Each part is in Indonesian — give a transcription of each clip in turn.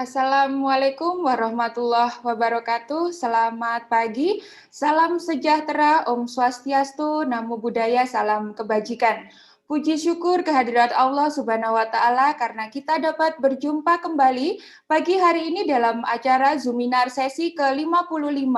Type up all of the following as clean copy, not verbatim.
Assalamualaikum warahmatullahi wabarakatuh. Selamat pagi, salam sejahtera, Om Swastiastu, Namo Buddhaya, salam kebajikan. Puji syukur kehadirat Allah Subhanahu wa Ta'ala karena kita dapat berjumpa kembali pagi hari ini dalam acara Zoominar sesi ke-55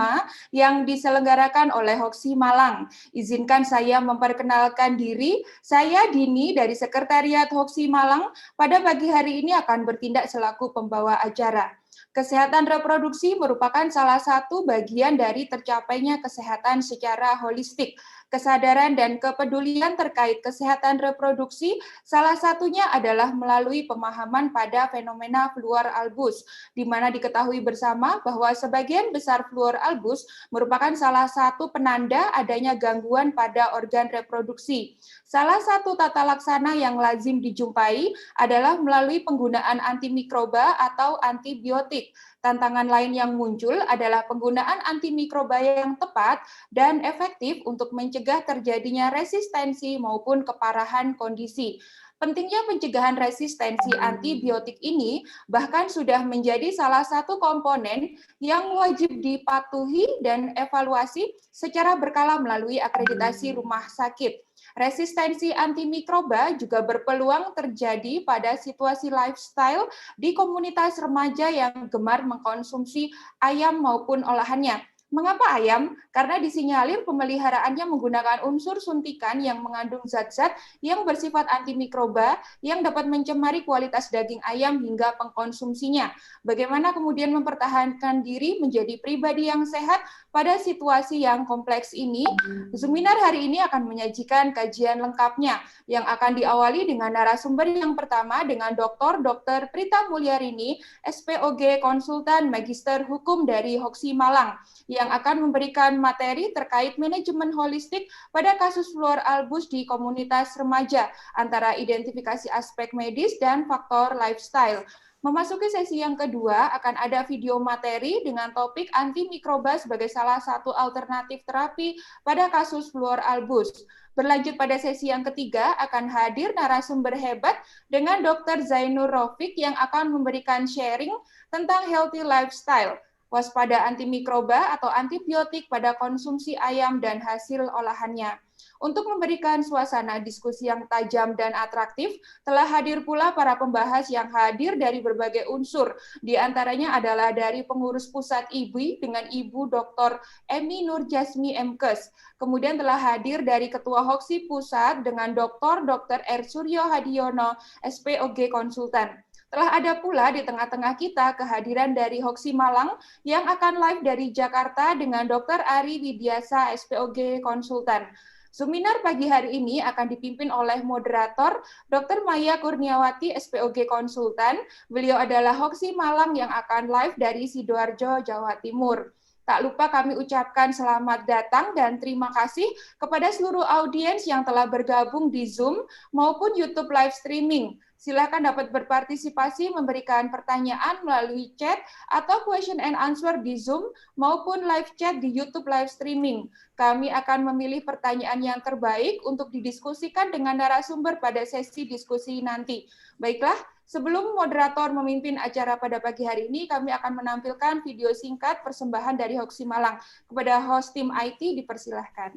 yang diselenggarakan oleh Hoksi Malang. Izinkan saya memperkenalkan diri, saya Dini dari Sekretariat Hoksi Malang. Pada pagi hari ini akan bertindak selaku pembawa acara. Kesehatan reproduksi merupakan salah satu bagian dari tercapainya kesehatan secara holistik. Kesadaran dan kepedulian terkait kesehatan reproduksi salah satunya adalah melalui pemahaman pada fenomena fluor albus, di mana diketahui bersama bahwa sebagian besar fluor albus merupakan salah satu penanda adanya gangguan pada organ reproduksi. Salah satu tata laksana yang lazim dijumpai adalah melalui penggunaan antimikroba atau antibiotik. Tantangan lain yang muncul adalah penggunaan antimikroba yang tepat dan efektif untuk mencegah terjadinya resistensi maupun keparahan kondisi. Pentingnya pencegahan resistensi antibiotik ini bahkan sudah menjadi salah satu komponen yang wajib dipatuhi dan evaluasi secara berkala melalui akreditasi rumah sakit. Resistensi antimikroba juga berpeluang terjadi pada situasi lifestyle di komunitas remaja yang gemar mengkonsumsi ayam maupun olahannya. Mengapa ayam? Karena disinyalir pemeliharaannya menggunakan unsur suntikan yang mengandung zat-zat yang bersifat antimikroba yang dapat mencemari kualitas daging ayam hingga pengkonsumsinya. Bagaimana kemudian mempertahankan diri menjadi pribadi yang sehat pada situasi yang kompleks ini? Seminar hari ini akan menyajikan kajian lengkapnya yang akan diawali dengan narasumber yang pertama dengan Dr. Prita Mulyarini, SPOG Konsultan Magister Hukum dari Hoksi Malang, yang akan memberikan materi terkait manajemen holistik pada kasus fluor albus di komunitas remaja, antara identifikasi aspek medis dan faktor lifestyle. Memasuki sesi yang kedua, akan ada video materi dengan topik antimikroba sebagai salah satu alternatif terapi pada kasus fluor albus. Berlanjut pada sesi yang ketiga, akan hadir narasumber hebat dengan Dr. Zainur Rofik yang akan memberikan sharing tentang healthy lifestyle. waspada antimikroba atau antibiotik pada konsumsi ayam dan hasil olahannya. Untuk memberikan suasana diskusi yang tajam dan atraktif, telah hadir pula para pembahas yang hadir dari berbagai unsur. Di antaranya adalah dari pengurus pusat IBI dengan Ibu Dr. Emi Nurjasmi MKes. Kemudian telah hadir dari Ketua Hoksi Pusat dengan Dr. R. Suryo Hadiono, SPOG Konsultan. Telah ada pula di tengah-tengah kita kehadiran dari Hoksi Malang yang akan live dari Jakarta dengan Dr. Ari Widiasa, SPOG Konsultan. Seminar pagi hari ini akan dipimpin oleh moderator Dr. Maya Kurniawati, SPOG Konsultan. Beliau adalah Hoksi Malang yang akan live dari Sidoarjo, Jawa Timur. Tak lupa kami ucapkan selamat datang dan terima kasih kepada seluruh audiens yang telah bergabung di Zoom maupun YouTube live streaming. Silakan dapat berpartisipasi memberikan pertanyaan melalui chat atau question and answer di Zoom maupun live chat di YouTube live streaming. Kami akan memilih pertanyaan yang terbaik untuk didiskusikan dengan narasumber pada sesi diskusi nanti. Baiklah, sebelum moderator memimpin acara pada pagi hari ini, kami akan menampilkan video singkat persembahan dari Hoksi Malang. Kepada host tim IT, dipersilahkan.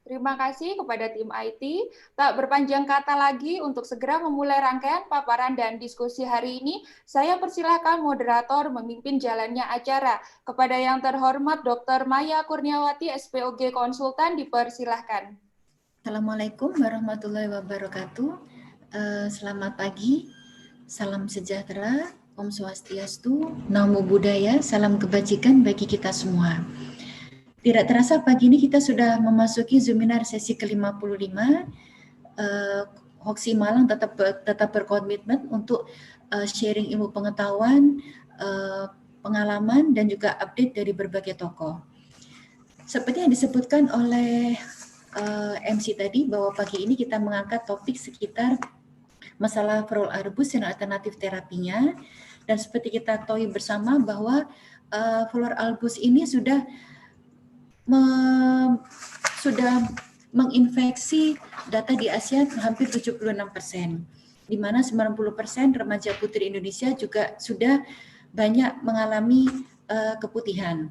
Terima kasih kepada tim IT. Tak berpanjang kata lagi, untuk segera memulai rangkaian paparan dan diskusi hari ini, saya persilahkan moderator memimpin jalannya acara. Kepada yang terhormat Dr. Maya Kurniawati, SPOG Konsultan, dipersilahkan. Assalamualaikum warahmatullahi wabarakatuh. Selamat pagi, salam sejahtera, Om Swastiastu, Namo Buddhaya, salam kebajikan bagi kita semua. Tidak terasa pagi ini kita sudah memasuki Zoominar sesi ke-55. Hoksi Malang tetap berkomitmen untuk sharing ilmu pengetahuan, pengalaman, dan juga update dari berbagai tokoh. Seperti yang disebutkan oleh MC tadi, bahwa pagi ini kita mengangkat topik sekitar masalah Flor Albus dan alternatif terapinya. Dan seperti kita ketahui bersama bahwa Flor Albus ini sudah menginfeksi data di Asia hampir 76%, di mana 90% remaja putri Indonesia juga sudah banyak mengalami keputihan.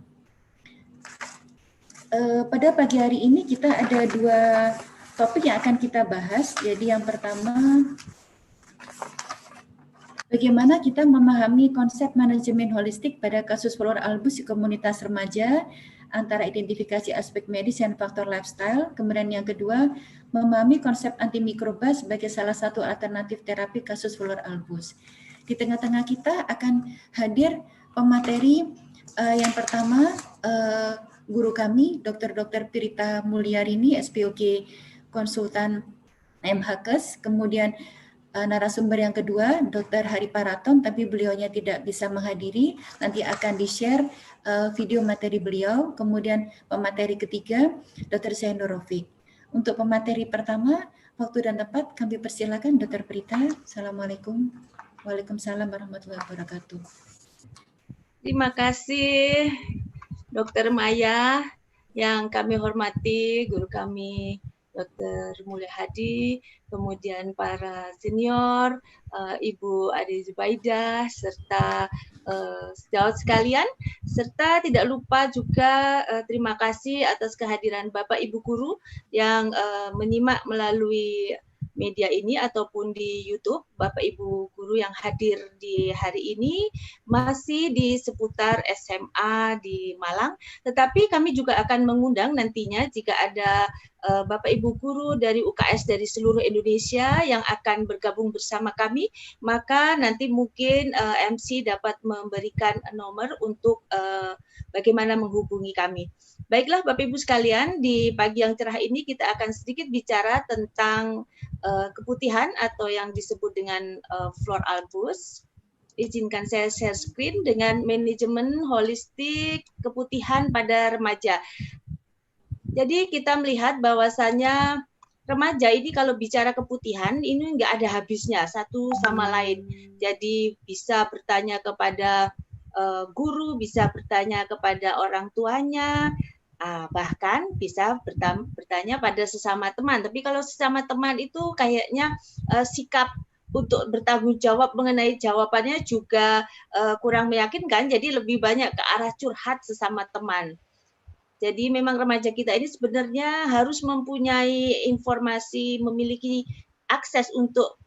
Pada pagi hari ini kita ada dua topik yang akan kita bahas. Jadi yang pertama, bagaimana kita memahami konsep manajemen holistik pada kasus Flor Albus di komunitas remaja, antara identifikasi aspek medis dan faktor lifestyle. Kemudian yang kedua, memahami konsep antimikroba sebagai salah satu alternatif terapi kasus Flor Albus. Di tengah-tengah kita akan hadir pemateri yang pertama, guru kami, Dr. Pirita Mulyarini, SPOG Konsultan MHKes. Kemudian narasumber yang kedua, Dr. Hari Paraton, tapi beliaunya tidak bisa menghadiri, nanti akan di-share video materi beliau. Kemudian pemateri ketiga, Dr. Zainur Rofiq. Untuk pemateri pertama, waktu dan tempat kami persilakan Dr. Prita. Assalamualaikum. Waalaikumsalam warahmatullahi wabarakatuh. Terima kasih Dr. Maya, yang kami hormati guru kami Dr. Mulya Hadi, kemudian para senior, Ibu Ade Zubaidah, serta sejawat sekalian, serta tidak lupa juga terima kasih atas kehadiran Bapak Ibu Guru yang menyimak melalui media ini ataupun di YouTube. Bapak Ibu Guru yang hadir di hari ini masih di seputar SMA di Malang, tetapi kami juga akan mengundang nantinya jika ada Bapak Ibu Guru dari UKS dari seluruh Indonesia yang akan bergabung bersama kami, maka nanti mungkin MC dapat memberikan nomor untuk bagaimana menghubungi kami. Baiklah Bapak Ibu sekalian, di pagi yang cerah ini kita akan sedikit bicara tentang keputihan atau yang disebut dengan Flor Albus. Izinkan saya share screen dengan manajemen holistik keputihan pada remaja. Jadi kita melihat bahwasanya remaja ini kalau bicara keputihan ini nggak ada habisnya satu sama lain. Jadi bisa bertanya kepada guru, bisa bertanya kepada orang tuanya, bahkan bisa bertanya pada sesama teman. Tapi kalau sesama teman itu kayaknya sikap untuk bertanggung jawab mengenai jawabannya juga kurang meyakinkan, jadi lebih banyak ke arah curhat sesama teman. Jadi memang remaja kita ini sebenarnya harus mempunyai informasi, memiliki akses untuk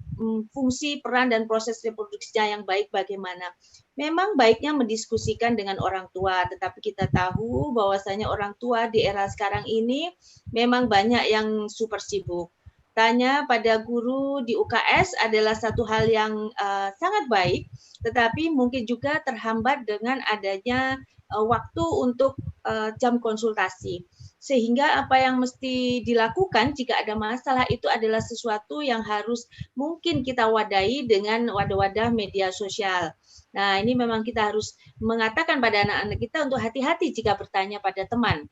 fungsi, peran, dan proses reproduksinya yang baik bagaimana. Memang baiknya mendiskusikan dengan orang tua, tetapi kita tahu bahwasanya orang tua di era sekarang ini memang banyak yang super sibuk. Tanya pada guru di UKS adalah satu hal yang sangat baik, tetapi mungkin juga terhambat dengan adanya waktu untuk jam konsultasi. Sehingga apa yang mesti dilakukan jika ada masalah itu adalah sesuatu yang harus mungkin kita wadahi dengan wadah-wadah media sosial. Nah, ini memang kita harus mengatakan pada anak-anak kita untuk hati-hati jika bertanya pada teman.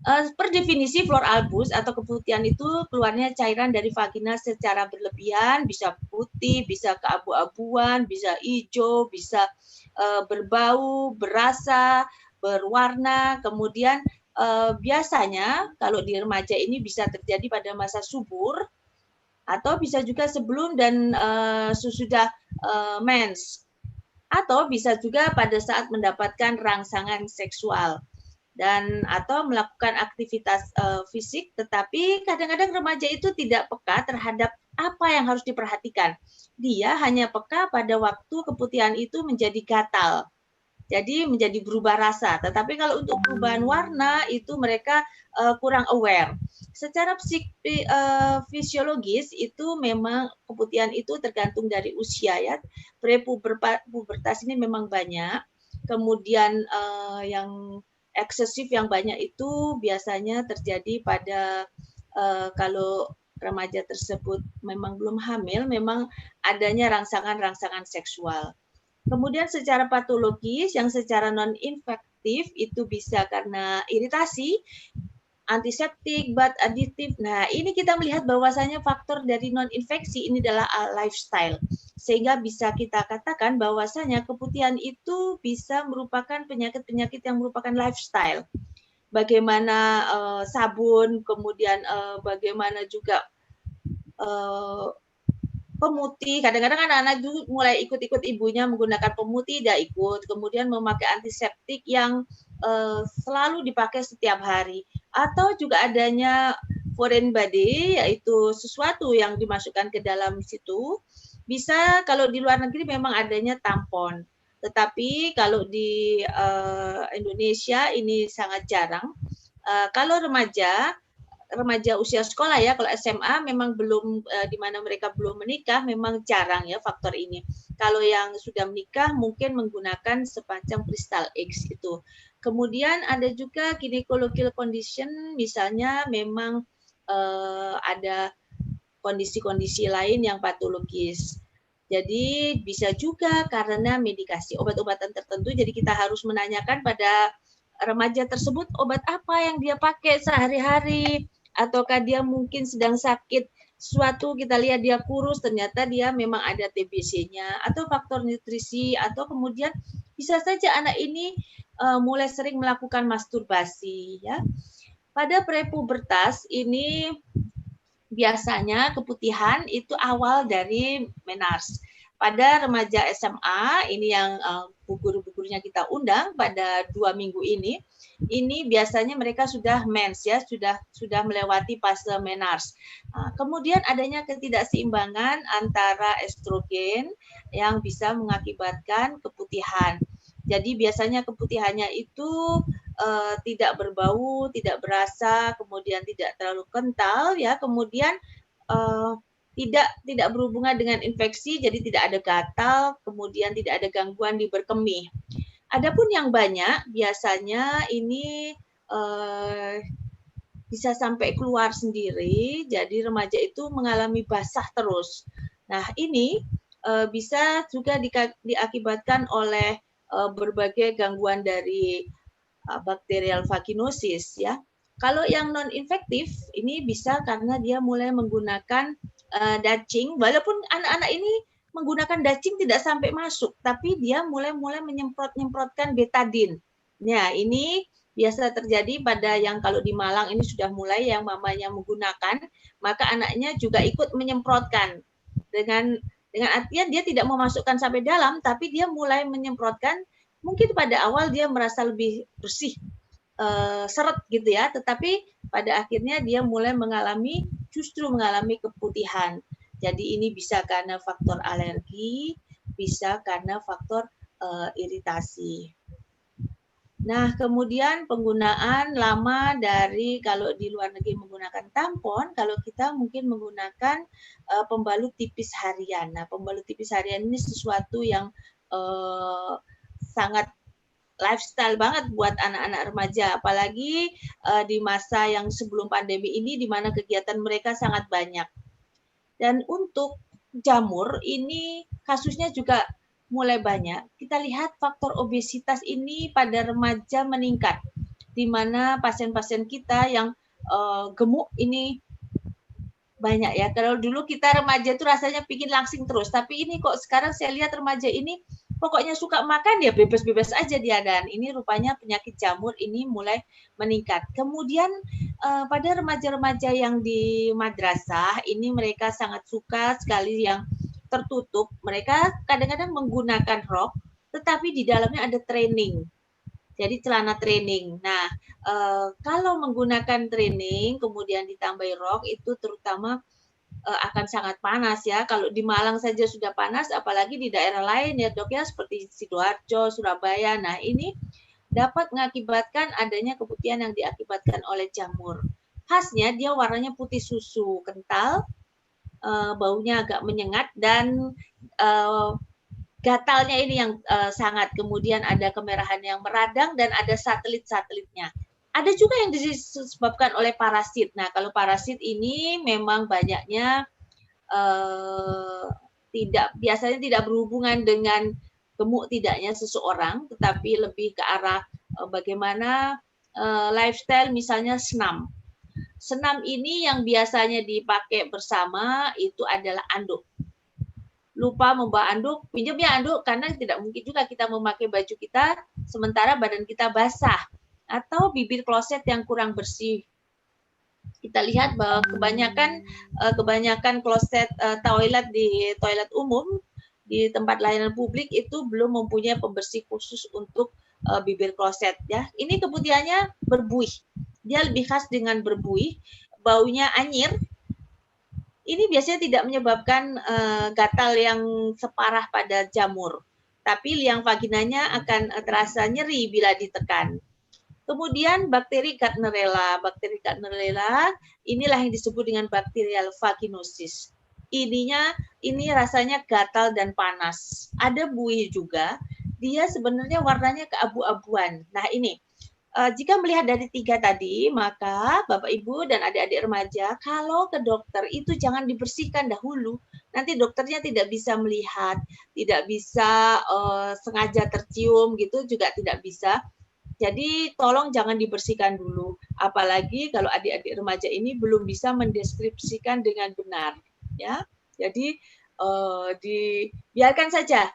Per definisi flor albus atau keputihan itu keluarnya cairan dari vagina secara berlebihan, bisa putih, bisa keabu-abuan, bisa hijau, bisa berbau, berasa, berwarna. Kemudian biasanya kalau di remaja ini bisa terjadi pada masa subur atau bisa juga sebelum dan sesudah mens, atau bisa juga pada saat mendapatkan rangsangan seksual dan atau melakukan aktivitas fisik, tetapi kadang-kadang remaja itu tidak peka terhadap apa yang harus diperhatikan. Dia hanya peka pada waktu keputihan itu menjadi gatal, jadi menjadi berubah rasa. Tetapi kalau untuk perubahan warna itu mereka kurang aware. Secara fisiologis itu memang keputihan itu tergantung dari usia ya. Prepubertas ini memang banyak. Kemudian yang eksesif yang banyak itu biasanya terjadi pada kalau remaja tersebut memang belum hamil, memang adanya rangsangan-rangsangan seksual. Kemudian secara patologis yang secara non-infektif itu bisa karena iritasi, antiseptik, bat aditif. Nah, ini kita melihat bahwasanya faktor dari non-infeksi ini adalah lifestyle. Sehingga bisa kita katakan bahwasanya keputihan itu bisa merupakan penyakit-penyakit yang merupakan lifestyle. Bagaimana sabun, kemudian bagaimana juga pemutih. Kadang-kadang anak-anak juga mulai ikut-ikut ibunya menggunakan pemutih, dia ikut. Kemudian memakai antiseptik yang selalu dipakai setiap hari. Atau juga adanya foreign body, yaitu sesuatu yang dimasukkan ke dalam situ. Bisa kalau di luar negeri memang adanya tampon. Tetapi kalau di Indonesia ini sangat jarang. Kalau remaja usia sekolah ya, kalau SMA memang belum di mana mereka belum menikah memang jarang ya faktor ini. Kalau yang sudah menikah mungkin menggunakan semacam kristal X itu. Kemudian ada juga gynecological condition, misalnya memang ada kondisi-kondisi lain yang patologis. Jadi bisa juga karena medikasi obat-obatan tertentu. Jadi kita harus menanyakan pada remaja tersebut obat apa yang dia pakai sehari-hari, ataukah dia mungkin sedang sakit suatu, kita lihat dia kurus, ternyata dia memang ada TBC-nya, atau faktor nutrisi, atau kemudian bisa saja anak ini mulai sering melakukan masturbasi ya. Pada prepubertas ini biasanya keputihan itu awal dari menars. Pada remaja SMA, ini yang guru-gurunya kita undang pada 2 minggu ini biasanya mereka sudah mens ya, sudah melewati fase menars. Kemudian adanya ketidakseimbangan antara estrogen yang bisa mengakibatkan keputihan. Jadi biasanya keputihannya itu tidak berbau, tidak berasa, kemudian tidak terlalu kental ya, kemudian tidak berhubungan dengan infeksi, jadi tidak ada gatal, kemudian tidak ada gangguan di berkemih. Adapun yang banyak biasanya ini bisa sampai keluar sendiri, jadi remaja itu mengalami basah terus. Nah ini bisa juga diakibatkan oleh berbagai gangguan dari bakterial vaginosis ya. Kalau yang non infektif ini bisa karena dia mulai menggunakan dacing, walaupun anak-anak ini menggunakan dacing tidak sampai masuk, tapi dia mulai menyemprotkan betadin. Nah, ini biasa terjadi pada yang kalau di Malang ini sudah mulai yang mamanya menggunakan, maka anaknya juga ikut menyemprotkan. dengan artian dia tidak memasukkan sampai dalam, tapi dia mulai menyemprotkan. Mungkin pada awal dia merasa lebih bersih, seret gitu ya, tetapi pada akhirnya dia mulai justru mengalami keputihan. Jadi ini bisa karena faktor alergi, bisa karena faktor iritasi. Nah, kemudian penggunaan lama dari kalau di luar negeri menggunakan tampon, kalau kita mungkin menggunakan pembalut tipis harian. Nah, pembalut tipis harian ini sesuatu yang sangat lifestyle banget buat anak-anak remaja, apalagi di masa yang sebelum pandemi ini, di mana kegiatan mereka sangat banyak. Dan untuk jamur ini kasusnya juga mulai banyak. Kita lihat faktor obesitas ini pada remaja meningkat, di mana pasien-pasien kita yang gemuk ini banyak ya. Kalau dulu kita remaja itu rasanya pingin langsing terus, tapi ini kok sekarang saya lihat remaja ini pokoknya suka makan ya bebas-bebas aja dia, dan ini rupanya penyakit jamur ini mulai meningkat. Kemudian pada remaja-remaja yang di madrasah ini mereka sangat suka sekali yang tertutup. Mereka kadang-kadang menggunakan rok, tetapi di dalamnya ada training. Jadi celana training. Nah, kalau menggunakan training kemudian ditambahi rok itu terutama akan sangat panas ya. Kalau di Malang saja sudah panas, apalagi di daerah lain ya dok ya, seperti Sidoarjo, Surabaya. Nah ini dapat mengakibatkan adanya keputihan yang diakibatkan oleh jamur. Khasnya dia warnanya putih susu, kental, baunya agak menyengat, dan gatalnya ini yang sangat. Kemudian ada kemerahan yang meradang dan ada satelit-satelitnya. Ada juga yang disebabkan oleh parasit. Nah, kalau parasit ini memang banyaknya biasanya tidak berhubungan dengan gemuk tidaknya seseorang, tetapi lebih ke arah bagaimana lifestyle, misalnya senam. Senam ini yang biasanya dipakai bersama itu adalah anduk. Lupa membawa anduk, pinjam ya anduk, karena tidak mungkin juga kita memakai baju kita sementara badan kita basah, atau bibir kloset yang kurang bersih. Kita lihat bahwa kebanyakan kloset toilet di toilet umum di tempat layanan publik itu belum mempunyai pembersih khusus untuk bibir kloset ya. Ini keputihannya berbuih. Dia lebih khas dengan berbuih, baunya anyir. Ini biasanya tidak menyebabkan gatal yang separah pada jamur, tapi liang vaginanya akan terasa nyeri bila ditekan. Kemudian bakteri Gardnerella. Bakteri Gardnerella inilah yang disebut dengan bacterial vaginosis. Ini rasanya gatal dan panas. Ada buih juga. Dia sebenarnya warnanya keabu-abuan. Nah ini, jika melihat dari 3 tadi, maka Bapak Ibu dan adik-adik remaja, kalau ke dokter itu jangan dibersihkan dahulu. Nanti dokternya tidak bisa melihat, tidak bisa sengaja tercium gitu, juga tidak bisa. Jadi tolong jangan dibersihkan dulu, apalagi kalau adik-adik remaja ini belum bisa mendeskripsikan dengan benar, ya. Jadi dibiarkan saja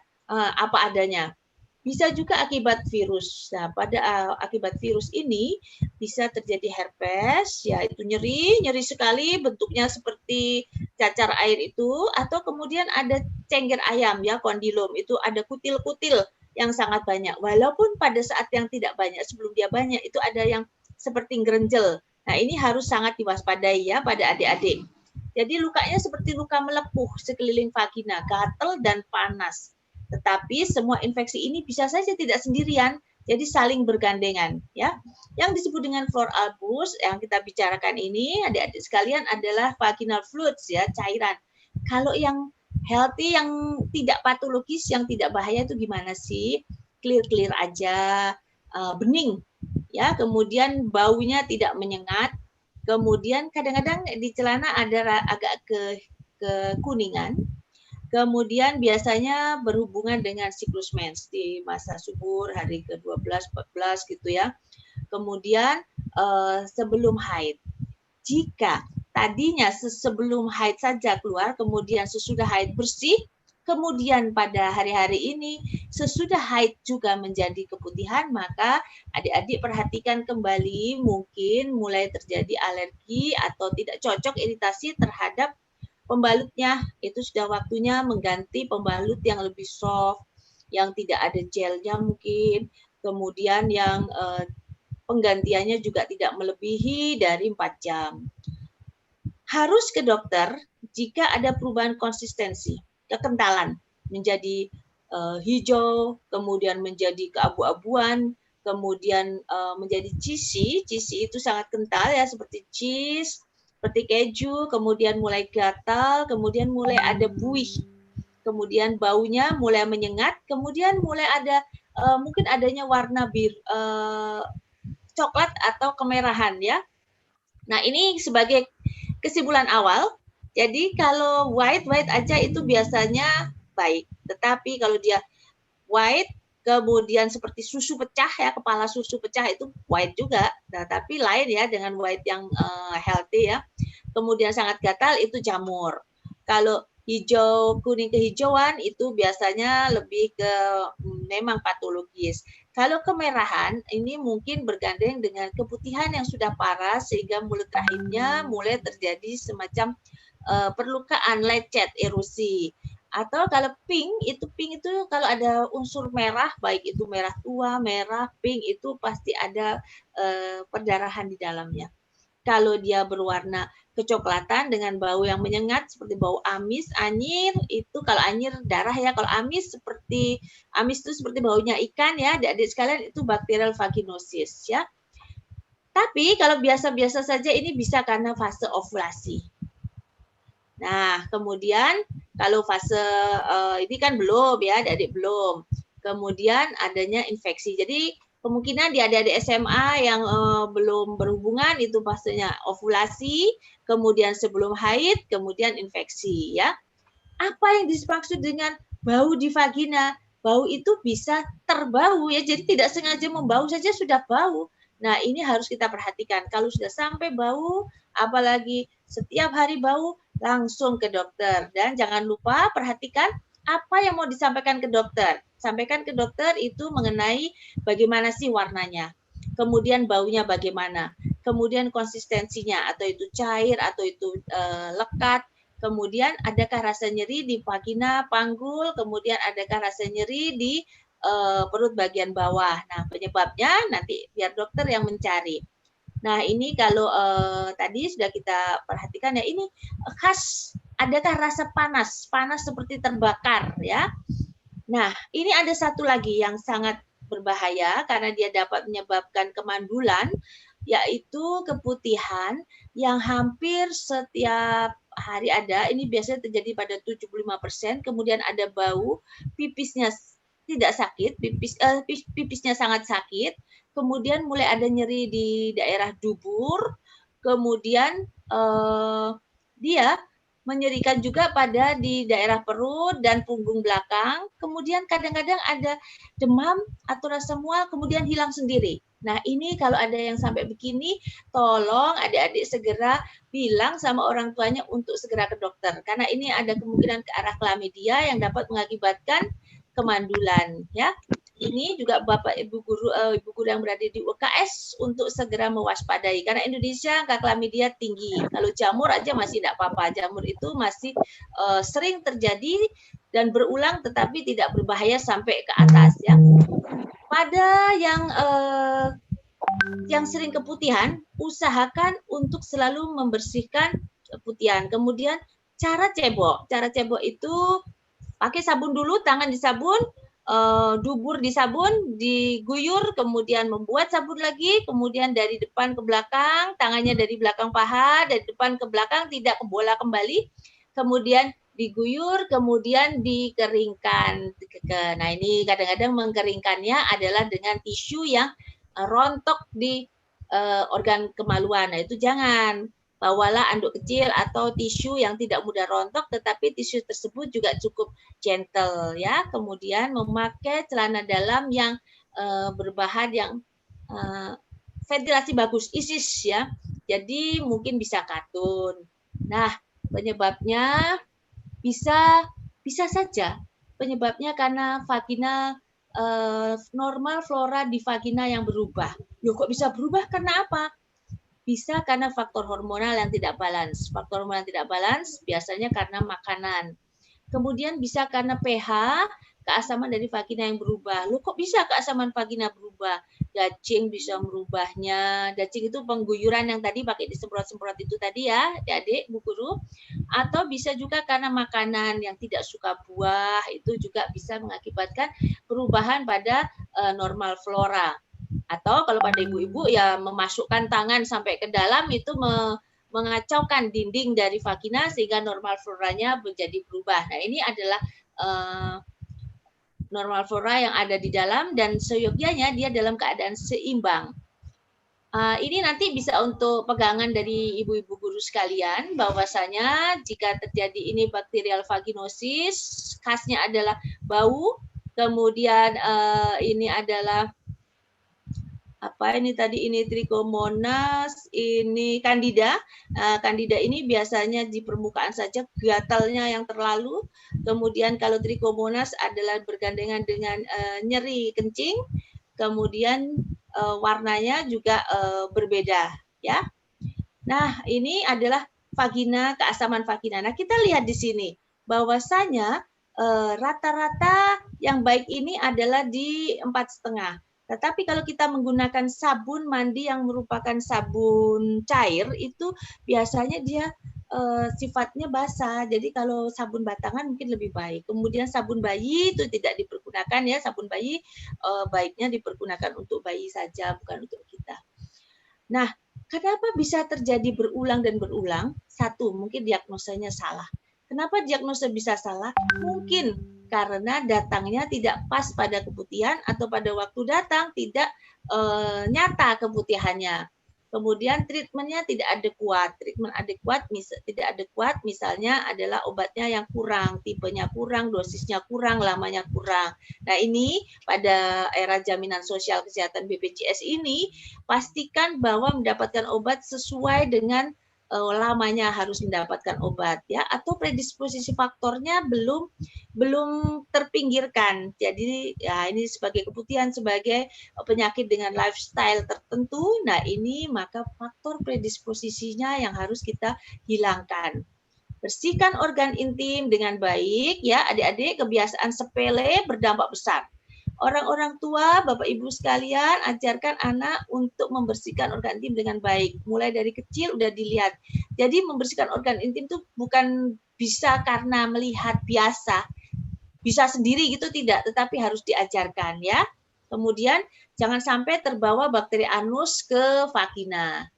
apa adanya. Bisa juga akibat virus. Nah, pada akibat virus ini bisa terjadi herpes, yaitu nyeri sekali, bentuknya seperti cacar air itu, atau kemudian ada cengger ayam ya, kondilom, itu ada kutil-kutil yang sangat banyak, walaupun pada saat yang tidak banyak, sebelum dia banyak itu ada yang seperti grenjel. Nah ini harus sangat diwaspadai ya pada adik-adik. Jadi lukanya seperti luka melepuh sekeliling vagina, gatal dan panas. Tetapi semua infeksi ini bisa saja tidak sendirian, jadi saling bergandengan ya. Yang disebut dengan flor albus yang kita bicarakan ini adik-adik sekalian adalah vaginal fluids ya, cairan. Kalau yang healthy, yang tidak patologis, yang tidak bahaya itu gimana sih? Clear aja, bening, ya. Kemudian baunya tidak menyengat. Kemudian kadang-kadang di celana ada agak kekuningan. Kemudian biasanya berhubungan dengan siklus mens di masa subur, hari ke-12, 14 gitu ya. Kemudian sebelum haid. Jika tadinya sebelum haid saja keluar, kemudian sesudah haid bersih, kemudian pada hari-hari ini sesudah haid juga menjadi keputihan, maka adik-adik perhatikan kembali, mungkin mulai terjadi alergi atau tidak cocok, iritasi terhadap pembalutnya itu sudah waktunya mengganti pembalut yang lebih soft, yang tidak ada gelnya mungkin, kemudian yang penggantiannya juga tidak melebihi dari 4 jam. Harus ke dokter jika ada perubahan konsistensi, kekentalan menjadi hijau, kemudian menjadi keabu-abuan, kemudian menjadi cheesy. Cheesy itu sangat kental ya, seperti cheese, seperti keju, kemudian mulai gatal, kemudian mulai ada buih, kemudian baunya mulai menyengat, kemudian mulai ada mungkin adanya warna coklat atau kemerahan ya. Nah, ini sebagai kesimpulan awal. Jadi kalau white aja itu biasanya baik. Tetapi kalau dia white kemudian seperti susu pecah ya, kepala susu pecah itu white juga. Nah, tapi lain ya dengan white yang healthy ya. Kemudian sangat gatal itu jamur. Kalau hijau kuning kehijauan itu biasanya lebih ke memang patologis. Kalau kemerahan ini mungkin bergandeng dengan keputihan yang sudah parah sehingga mulut rahimnya mulai terjadi semacam perlukaan, lecet, erosi. Atau kalau pink itu kalau ada unsur merah, baik itu merah tua, merah, pink itu pasti ada perdarahan di dalamnya. Kalau dia berwarna kecoklatan dengan bau yang menyengat seperti bau amis, anyir, itu kalau anyir darah ya. Kalau amis itu seperti baunya ikan ya, adik-adik sekalian itu bacterial vaginosis ya. Tapi kalau biasa-biasa saja ini bisa karena fase ovulasi. Nah, kemudian kalau fase ini kan belum ya, adik-adik belum. Kemudian adanya infeksi. Jadi kemungkinan di adik-adik SMA yang belum berhubungan itu fasenya ovulasi, kemudian sebelum haid, kemudian infeksi ya. Apa yang dimaksud dengan bau di vagina? Bau itu bisa terbau ya, jadi tidak sengaja membau saja sudah bau. Nah, ini harus kita perhatikan. Kalau sudah sampai bau, apalagi setiap hari bau, langsung ke dokter. Dan jangan lupa perhatikan apa yang mau disampaikan ke dokter. Sampaikan ke dokter itu mengenai bagaimana sih warnanya, kemudian baunya bagaimana, kemudian konsistensinya, atau itu cair, atau itu lekat, kemudian adakah rasa nyeri di vagina, panggul, kemudian adakah rasa nyeri di perut bagian bawah. Nah, penyebabnya nanti biar dokter yang mencari. Nah, ini kalau tadi sudah kita perhatikan ya, ini khas, adakah rasa panas seperti terbakar ya. Nah, ini ada satu lagi yang sangat berbahaya karena dia dapat menyebabkan kemandulan, yaitu keputihan yang hampir setiap hari ada. Ini biasanya terjadi pada 75%, kemudian ada bau, pipisnya tidak sakit, pipisnya sangat sakit, kemudian mulai ada nyeri di daerah dubur, kemudian dia menyerikan juga pada di daerah perut dan punggung belakang, kemudian kadang-kadang ada demam atau rasa mual, kemudian hilang sendiri. Nah, ini kalau ada yang sampai begini, tolong adik-adik segera bilang sama orang tuanya untuk segera ke dokter, karena ini ada kemungkinan ke arah klamidia yang dapat mengakibatkan kemandulan ya. Ini juga Bapak Ibu guru yang berada di UKS untuk segera mewaspadai karena Indonesia angka klamidia tinggi. Kalau jamur aja masih tidak apa-apa. Jamur itu masih sering terjadi dan berulang tetapi tidak berbahaya sampai ke atas ya. Pada yang sering keputihan, usahakan untuk selalu membersihkan keputihan. Kemudian cara cebok. Cara cebok itu pakai sabun dulu, tangan disabun, dubur disabun, diguyur, kemudian membuat sabun lagi, kemudian dari depan ke belakang, tangannya dari belakang paha, dari depan ke belakang, tidak ke bola kembali, kemudian diguyur, kemudian dikeringkan. Nah, ini kadang-kadang mengkeringkannya adalah dengan tisu yang rontok di organ kemaluan. Nah, itu jangan. Bawalah anduk kecil atau tisu yang tidak mudah rontok, tetapi tisu tersebut juga cukup gentle ya. Kemudian memakai celana dalam yang berbahan yang ventilasi bagus, ISIS ya. Jadi mungkin bisa katun. Nah, penyebabnya bisa saja penyebabnya karena vagina normal flora di vagina yang berubah. Loh, kok bisa berubah? Karena apa? bisa karena faktor hormonal yang tidak balance. Faktor hormonal yang tidak balance biasanya karena makanan. Kemudian bisa karena pH, keasaman dari vagina yang berubah. Loh, kok bisa keasaman vagina berubah? Cacing bisa merubahnya. Cacing itu pengguyuran yang tadi pakai disemprot-semprot itu tadi ya, adik-adik, Bu Guru. Atau bisa juga karena makanan yang tidak suka buah, itu juga bisa mengakibatkan perubahan pada normal flora. Atau kalau pada ibu-ibu ya memasukkan tangan sampai ke dalam itu mengacaukan dinding dari vagina sehingga normal floranya menjadi berubah. Nah, ini adalah normal flora yang ada di dalam dan seyogyanya dia dalam keadaan seimbang. Ini nanti bisa untuk pegangan dari ibu-ibu guru sekalian, bahwasanya jika terjadi ini bakterial vaginosis, khasnya adalah bau, kemudian ini adalah apa ini tadi, ini Trichomonas, ini Candida. Candida ini biasanya di permukaan saja, gatalnya yang terlalu. Kemudian kalau Trichomonas adalah bergandengan dengan nyeri kencing, kemudian warnanya juga berbeda, ya. Nah, ini adalah vagina, keasaman vagina. Nah, kita lihat di sini bahwasanya rata-rata yang baik ini adalah di 4,5. Tetapi kalau kita menggunakan sabun mandi yang merupakan sabun cair, itu biasanya dia sifatnya basah. Jadi kalau sabun batangan mungkin lebih baik. Kemudian sabun bayi itu tidak dipergunakan ya. Sabun bayi baiknya dipergunakan untuk bayi saja, bukan untuk kita. Nah, kenapa bisa terjadi berulang dan berulang? Satu, mungkin diagnosanya salah. Kenapa diagnosa bisa salah? Mungkin karena datangnya tidak pas pada keputihan atau pada waktu datang tidak nyata keputihannya. Kemudian treatmentnya tidak adekuat. Treatment adekuat tidak adekuat misalnya adalah obatnya yang kurang, tipenya kurang, dosisnya kurang, lamanya kurang. Nah, ini pada era jaminan sosial kesehatan BPJS ini pastikan bahwa mendapatkan obat sesuai dengan lamanya harus mendapatkan obat ya, atau predisposisi faktornya belum terpinggirkan. Jadi ya ini sebagai keputihan, sebagai penyakit dengan lifestyle tertentu. Nah, ini maka faktor predisposisinya yang harus kita hilangkan. Bersihkan organ intim dengan baik ya, adik-adik, kebiasaan sepele berdampak besar. Orang-orang tua, Bapak Ibu sekalian, ajarkan anak untuk membersihkan organ intim dengan baik. Mulai dari kecil udah dilihat. Jadi membersihkan organ intim itu bukan bisa karena melihat biasa, bisa sendiri gitu tidak, tetapi harus diajarkan ya. Kemudian jangan sampai terbawa bakteri anus ke vagina.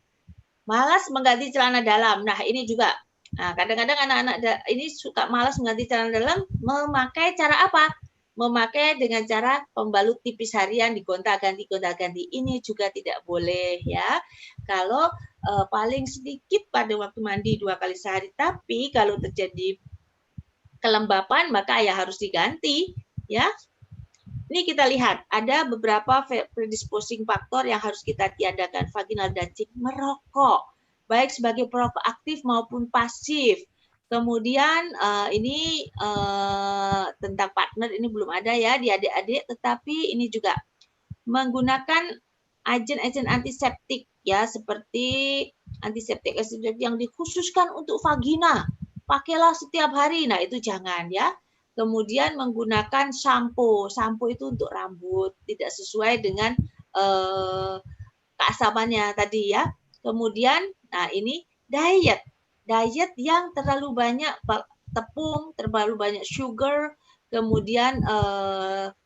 Malas mengganti celana dalam. Nah, ini juga. Nah, kadang-kadang anak-anak ini suka malas mengganti celana dalam, memakai cara apa? Memakai dengan cara pembalut tipis harian, digonta-ganti. Ini juga tidak boleh ya. Kalau paling sedikit pada waktu mandi 2 kali sehari, tapi kalau terjadi kelembapan maka ya harus diganti ya. Ini kita lihat ada beberapa predisposing faktor yang harus kita tiadakan. Vaginal ducting, merokok, baik sebagai perokok aktif maupun pasif. Kemudian ini tentang partner ini belum ada ya di adik-adik, tetapi ini juga menggunakan agen-agen antiseptik ya, seperti antiseptik yang dikhususkan untuk vagina. Pakailah setiap hari. Nah, itu jangan ya. Kemudian menggunakan sampo. Sampo itu untuk rambut, tidak sesuai dengan keasamannya tadi ya. Kemudian, nah ini diet yang terlalu banyak tepung, terlalu banyak sugar, kemudian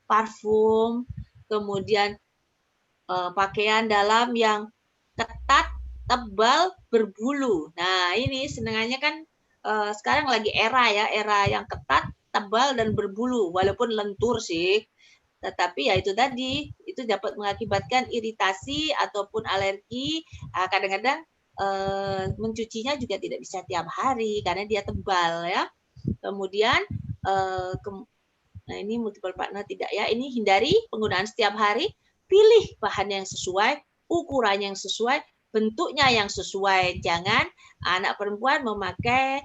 parfum, kemudian pakaian dalam yang ketat, tebal, berbulu. Nah, ini senangannya kan sekarang lagi era yang ketat, tebal, dan berbulu. Walaupun lentur sih, tetapi ya itu tadi, itu dapat mengakibatkan iritasi ataupun alergi. Kadang-kadang mencucinya juga tidak bisa tiap hari karena dia tebal ya. Kemudian nah ini multiple partner tidak ya, ini hindari penggunaan setiap hari. Pilih bahan yang sesuai, ukurannya yang sesuai, bentuknya yang sesuai. Jangan anak perempuan memakai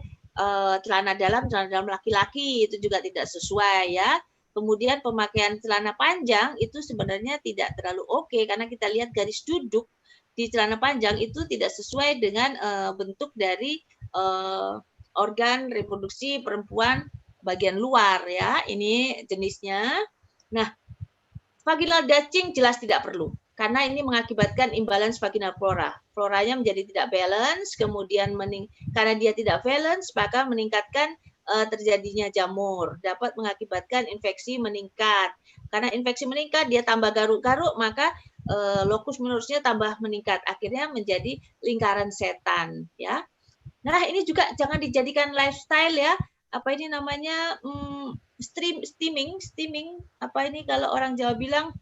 celana dalam laki-laki, itu juga tidak sesuai ya. Kemudian pemakaian celana panjang itu sebenarnya tidak terlalu oke karena kita lihat garis duduk di celana panjang itu tidak sesuai dengan bentuk dari organ reproduksi perempuan bagian luar ya. Ini jenisnya. Nah, vaginal dashing jelas tidak perlu karena ini mengakibatkan imbalance vaginal flora. Floranya menjadi tidak balance, kemudian karena dia tidak balance maka meningkatkan terjadinya jamur, dapat mengakibatkan infeksi meningkat. Karena infeksi meningkat dia tambah garuk-garuk maka lokus minusnya tambah meningkat, akhirnya menjadi lingkaran setan ya. Nah, ini juga jangan dijadikan lifestyle ya. Apa ini namanya steaming apa ini kalau orang Jawa bilang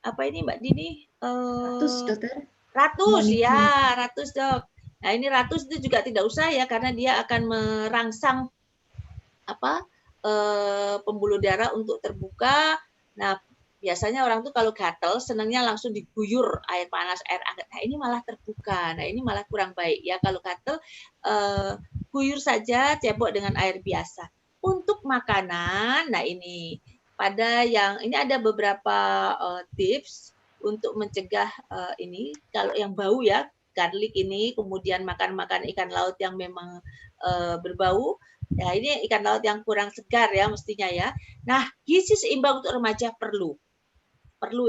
apa ini Mbak Dini? Ratus, dokter. Ratus ya, ratus dok. Nah, ini ratus itu juga tidak usah ya karena dia akan merangsang apa pembuluh darah untuk terbuka. Nah, biasanya orang tuh kalau gatel senangnya langsung diguyur air panas, air hangat. Nah, ini malah terbuka. Nah, ini malah kurang baik ya. Kalau gatel guyur saja, cebok dengan air biasa. Untuk makanan, nah ini pada yang ini ada beberapa tips untuk mencegah ini. Kalau yang bau ya, garlic ini, kemudian makan ikan laut yang memang berbau. Ya, ini ikan laut yang kurang segar ya mestinya ya. Nah, gizi seimbang untuk remaja perlu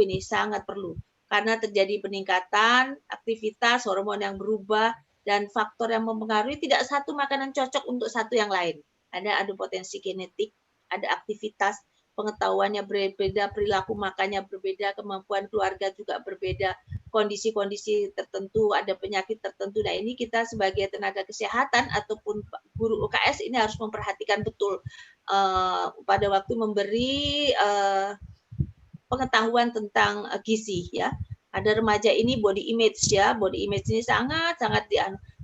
ini sangat perlu karena terjadi peningkatan aktivitas hormon yang berubah dan faktor yang mempengaruhi tidak satu makanan cocok untuk satu yang lain. Ada potensi genetik, ada aktivitas, pengetahuannya berbeda, perilaku makannya berbeda, kemampuan keluarga juga berbeda, kondisi-kondisi tertentu, ada penyakit tertentu. Nah, ini kita sebagai tenaga kesehatan ataupun guru UKS ini harus memperhatikan betul pada waktu memberi pengetahuan tentang gizi ya. Ada remaja ini body image ya, body image ini sangat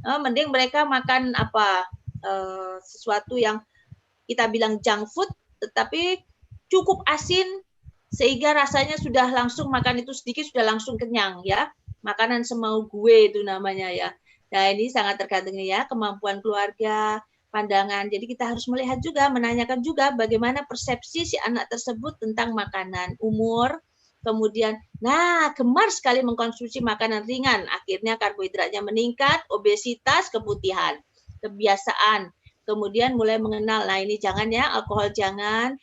mending mereka makan sesuatu yang kita bilang junk food tetapi cukup asin sehingga rasanya sudah langsung makan itu sedikit sudah langsung kenyang ya. Makanan semau gue itu namanya ya. Nah, ini sangat tergantung ya kemampuan keluarga, pandangan. Jadi kita harus melihat juga, menanyakan juga bagaimana persepsi si anak tersebut tentang makanan, umur, kemudian, gemar sekali mengkonsumsi makanan ringan, akhirnya karbohidratnya meningkat, obesitas, keputihan, kebiasaan, kemudian mulai mengenal, nah ini jangan ya, alkohol jangan,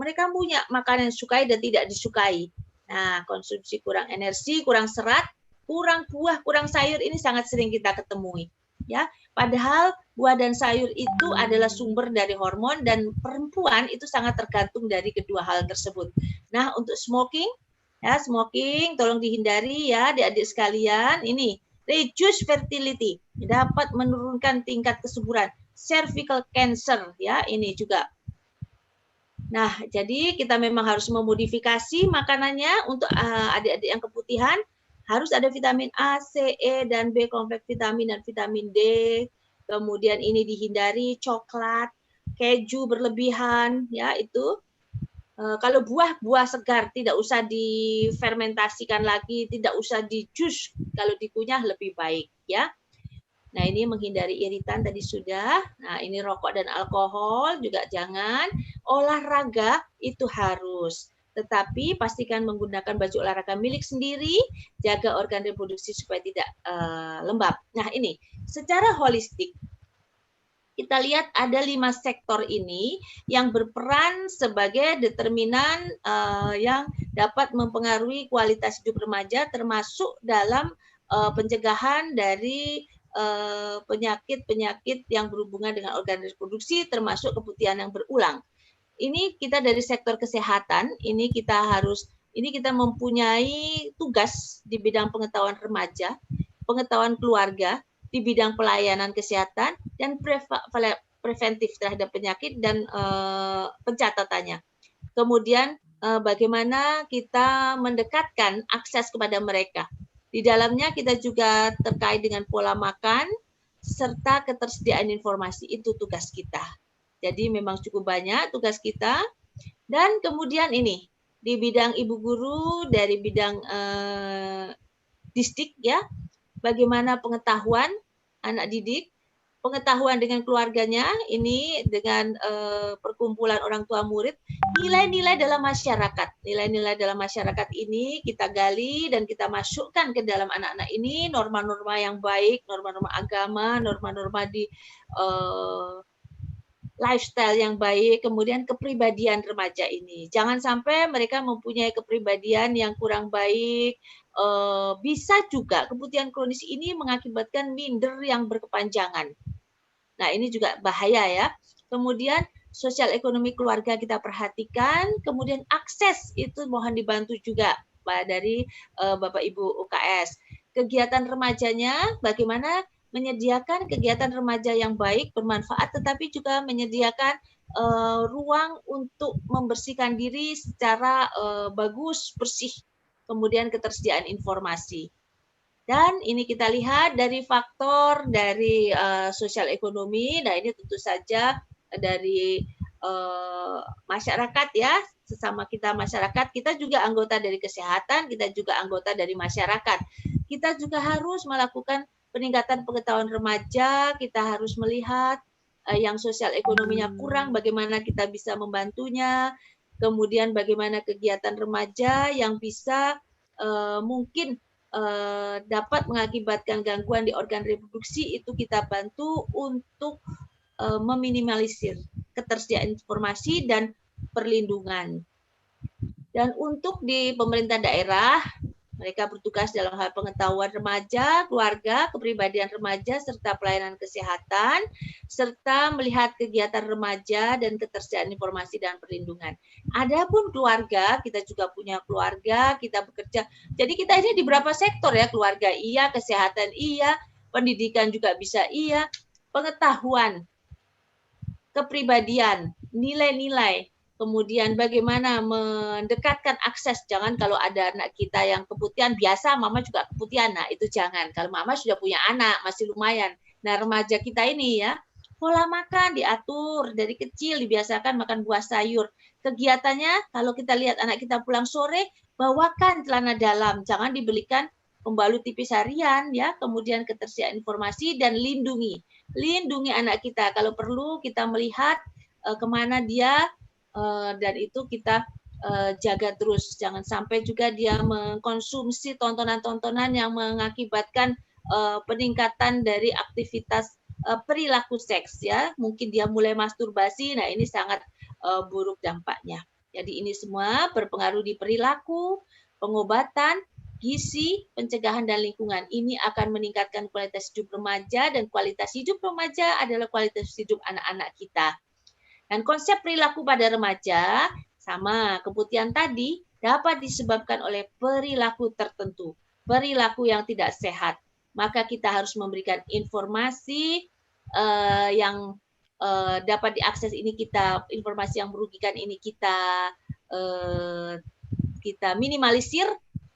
mereka punya makanan yang disukai dan tidak disukai. Nah, konsumsi kurang energi, kurang serat, kurang buah, kurang sayur ini sangat sering kita ketemui. Ya, padahal buah dan sayur itu adalah sumber dari hormon dan perempuan itu sangat tergantung dari kedua hal tersebut. Nah, untuk smoking tolong dihindari ya adik-adik sekalian. Ini reduce fertility, dapat menurunkan tingkat kesuburan, cervical cancer ya, ini juga. Nah, jadi kita memang harus memodifikasi makanannya untuk adik-adik yang keputihan. Harus ada vitamin A, C, E, dan B kompleks vitamin dan vitamin D. Kemudian ini dihindari coklat, keju berlebihan, ya itu. Kalau buah segar tidak usah difermentasikan lagi, tidak usah di jus. Kalau dikunyah lebih baik, ya. Nah, ini menghindari iritan tadi sudah. Nah, ini rokok dan alkohol juga jangan. Olahraga itu harus. Tetapi pastikan menggunakan baju olahraga milik sendiri, jaga organ reproduksi supaya tidak lembab. Nah, ini secara holistik kita lihat ada 5 sektor ini yang berperan sebagai determinan yang dapat mempengaruhi kualitas hidup remaja, termasuk dalam pencegahan dari penyakit-penyakit yang berhubungan dengan organ reproduksi, termasuk keputihan yang berulang. Ini kita dari sektor kesehatan, ini kita mempunyai tugas di bidang pengetahuan remaja, pengetahuan keluarga, di bidang pelayanan kesehatan, dan preventif terhadap penyakit dan pencatatannya. Kemudian bagaimana kita mendekatkan akses kepada mereka. Di dalamnya kita juga terkait dengan pola makan serta ketersediaan informasi, itu tugas kita. Jadi memang cukup banyak tugas kita. Dan kemudian ini di bidang ibu guru dari bidang distrik ya, bagaimana pengetahuan anak didik, pengetahuan dengan keluarganya, ini dengan perkumpulan orang tua murid, nilai-nilai dalam masyarakat. Nilai-nilai dalam masyarakat ini kita gali dan kita masukkan ke dalam anak-anak ini norma-norma yang baik, norma-norma agama, norma-norma di lifestyle yang baik, kemudian kepribadian remaja ini. Jangan sampai mereka mempunyai kepribadian yang kurang baik. Bisa juga kebutuhan kronis ini mengakibatkan minder yang berkepanjangan. Nah, ini juga bahaya ya. Kemudian sosial ekonomi keluarga kita perhatikan, kemudian akses itu mohon dibantu juga dari Bapak Ibu UKS. Kegiatan remajanya bagaimana menyediakan kegiatan remaja yang baik, bermanfaat, tetapi juga menyediakan ruang untuk membersihkan diri secara bagus, bersih, kemudian ketersediaan informasi. Dan ini kita lihat dari faktor dari sosial ekonomi. Nah, ini tentu saja dari masyarakat ya, sesama kita masyarakat, kita juga anggota dari kesehatan, kita juga anggota dari masyarakat. Kita juga harus melakukan peningkatan pengetahuan remaja, kita harus melihat yang sosial ekonominya kurang, bagaimana kita bisa membantunya, kemudian bagaimana kegiatan remaja yang bisa mungkin dapat mengakibatkan gangguan di organ reproduksi, itu kita bantu untuk meminimalisir ketersediaan informasi dan perlindungan. Dan untuk di pemerintah daerah, mereka bertugas dalam hal pengetahuan remaja, keluarga, kepribadian remaja, serta pelayanan kesehatan, serta melihat kegiatan remaja dan ketersediaan informasi dan perlindungan. Adapun keluarga, kita juga punya keluarga, kita bekerja. Jadi kita ini di beberapa sektor ya, keluarga iya, kesehatan iya, pendidikan juga bisa iya, pengetahuan, kepribadian, nilai-nilai, kemudian bagaimana mendekatkan akses. Jangan kalau ada anak kita yang keputihan, biasa mama juga keputihan, nah itu jangan. Kalau mama sudah punya anak, masih lumayan. Nah, remaja kita ini ya, pola makan diatur, dari kecil dibiasakan makan buah sayur. Kegiatannya, kalau kita lihat anak kita pulang sore, bawakan celana dalam, jangan dibelikan pembalut tipis harian, ya. Kemudian ketersediaan informasi dan lindungi anak kita. Kalau perlu kita melihat kemana dia, dan itu kita jaga terus. Jangan sampai juga dia mengkonsumsi tontonan-tontonan yang mengakibatkan peningkatan dari aktivitas perilaku seks ya. Mungkin dia mulai masturbasi, nah ini sangat buruk dampaknya. Jadi ini semua berpengaruh di perilaku, pengobatan, gizi, pencegahan dan lingkungan. Ini akan meningkatkan kualitas hidup remaja, dan kualitas hidup remaja adalah kualitas hidup anak-anak kita. Dan konsep perilaku pada remaja, sama keputihan tadi, dapat disebabkan oleh perilaku tertentu, perilaku yang tidak sehat. Maka kita harus memberikan informasi yang dapat diakses ini, informasi yang merugikan ini kita minimalisir.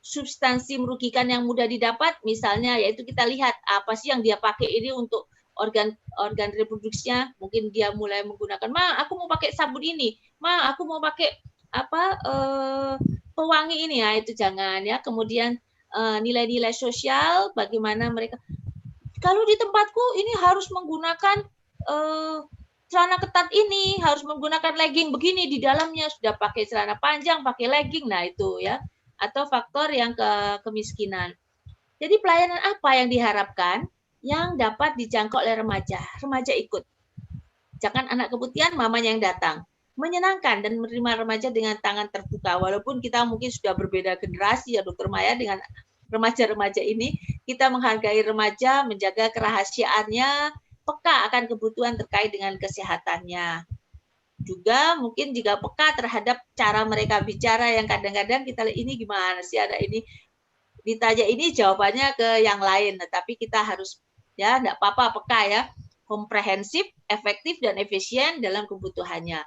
Substansi merugikan yang mudah didapat, misalnya yaitu kita lihat apa sih yang dia pakai ini untuk organ reproduksinya. Mungkin dia mulai menggunakan, ma aku mau pakai sabun ini, ma aku mau pakai pewangi ini, ya itu jangan ya. Kemudian nilai-nilai sosial, bagaimana mereka, kalau di tempatku ini harus menggunakan celana ketat ini, harus menggunakan legging begini, di dalamnya sudah pakai celana panjang, pakai legging, nah itu ya. Atau faktor yang kemiskinan. Jadi pelayanan apa yang diharapkan yang dapat dijangkau oleh remaja? Remaja ikut. Jangan anak keputihan, mamanya yang datang. Menyenangkan dan menerima remaja dengan tangan terbuka. Walaupun kita mungkin sudah berbeda generasi ya Dokter Maya dengan remaja-remaja ini, kita menghargai remaja, menjaga kerahasiaannya, peka akan kebutuhan terkait dengan kesehatannya. Juga mungkin juga peka terhadap cara mereka bicara yang kadang-kadang kita lihat, ini gimana sih, ada ini ditanya ini jawabannya ke yang lain. Nah, tapi kita harus ya enggak apa-apa peka ya, komprehensif, efektif dan efisien dalam kebutuhannya.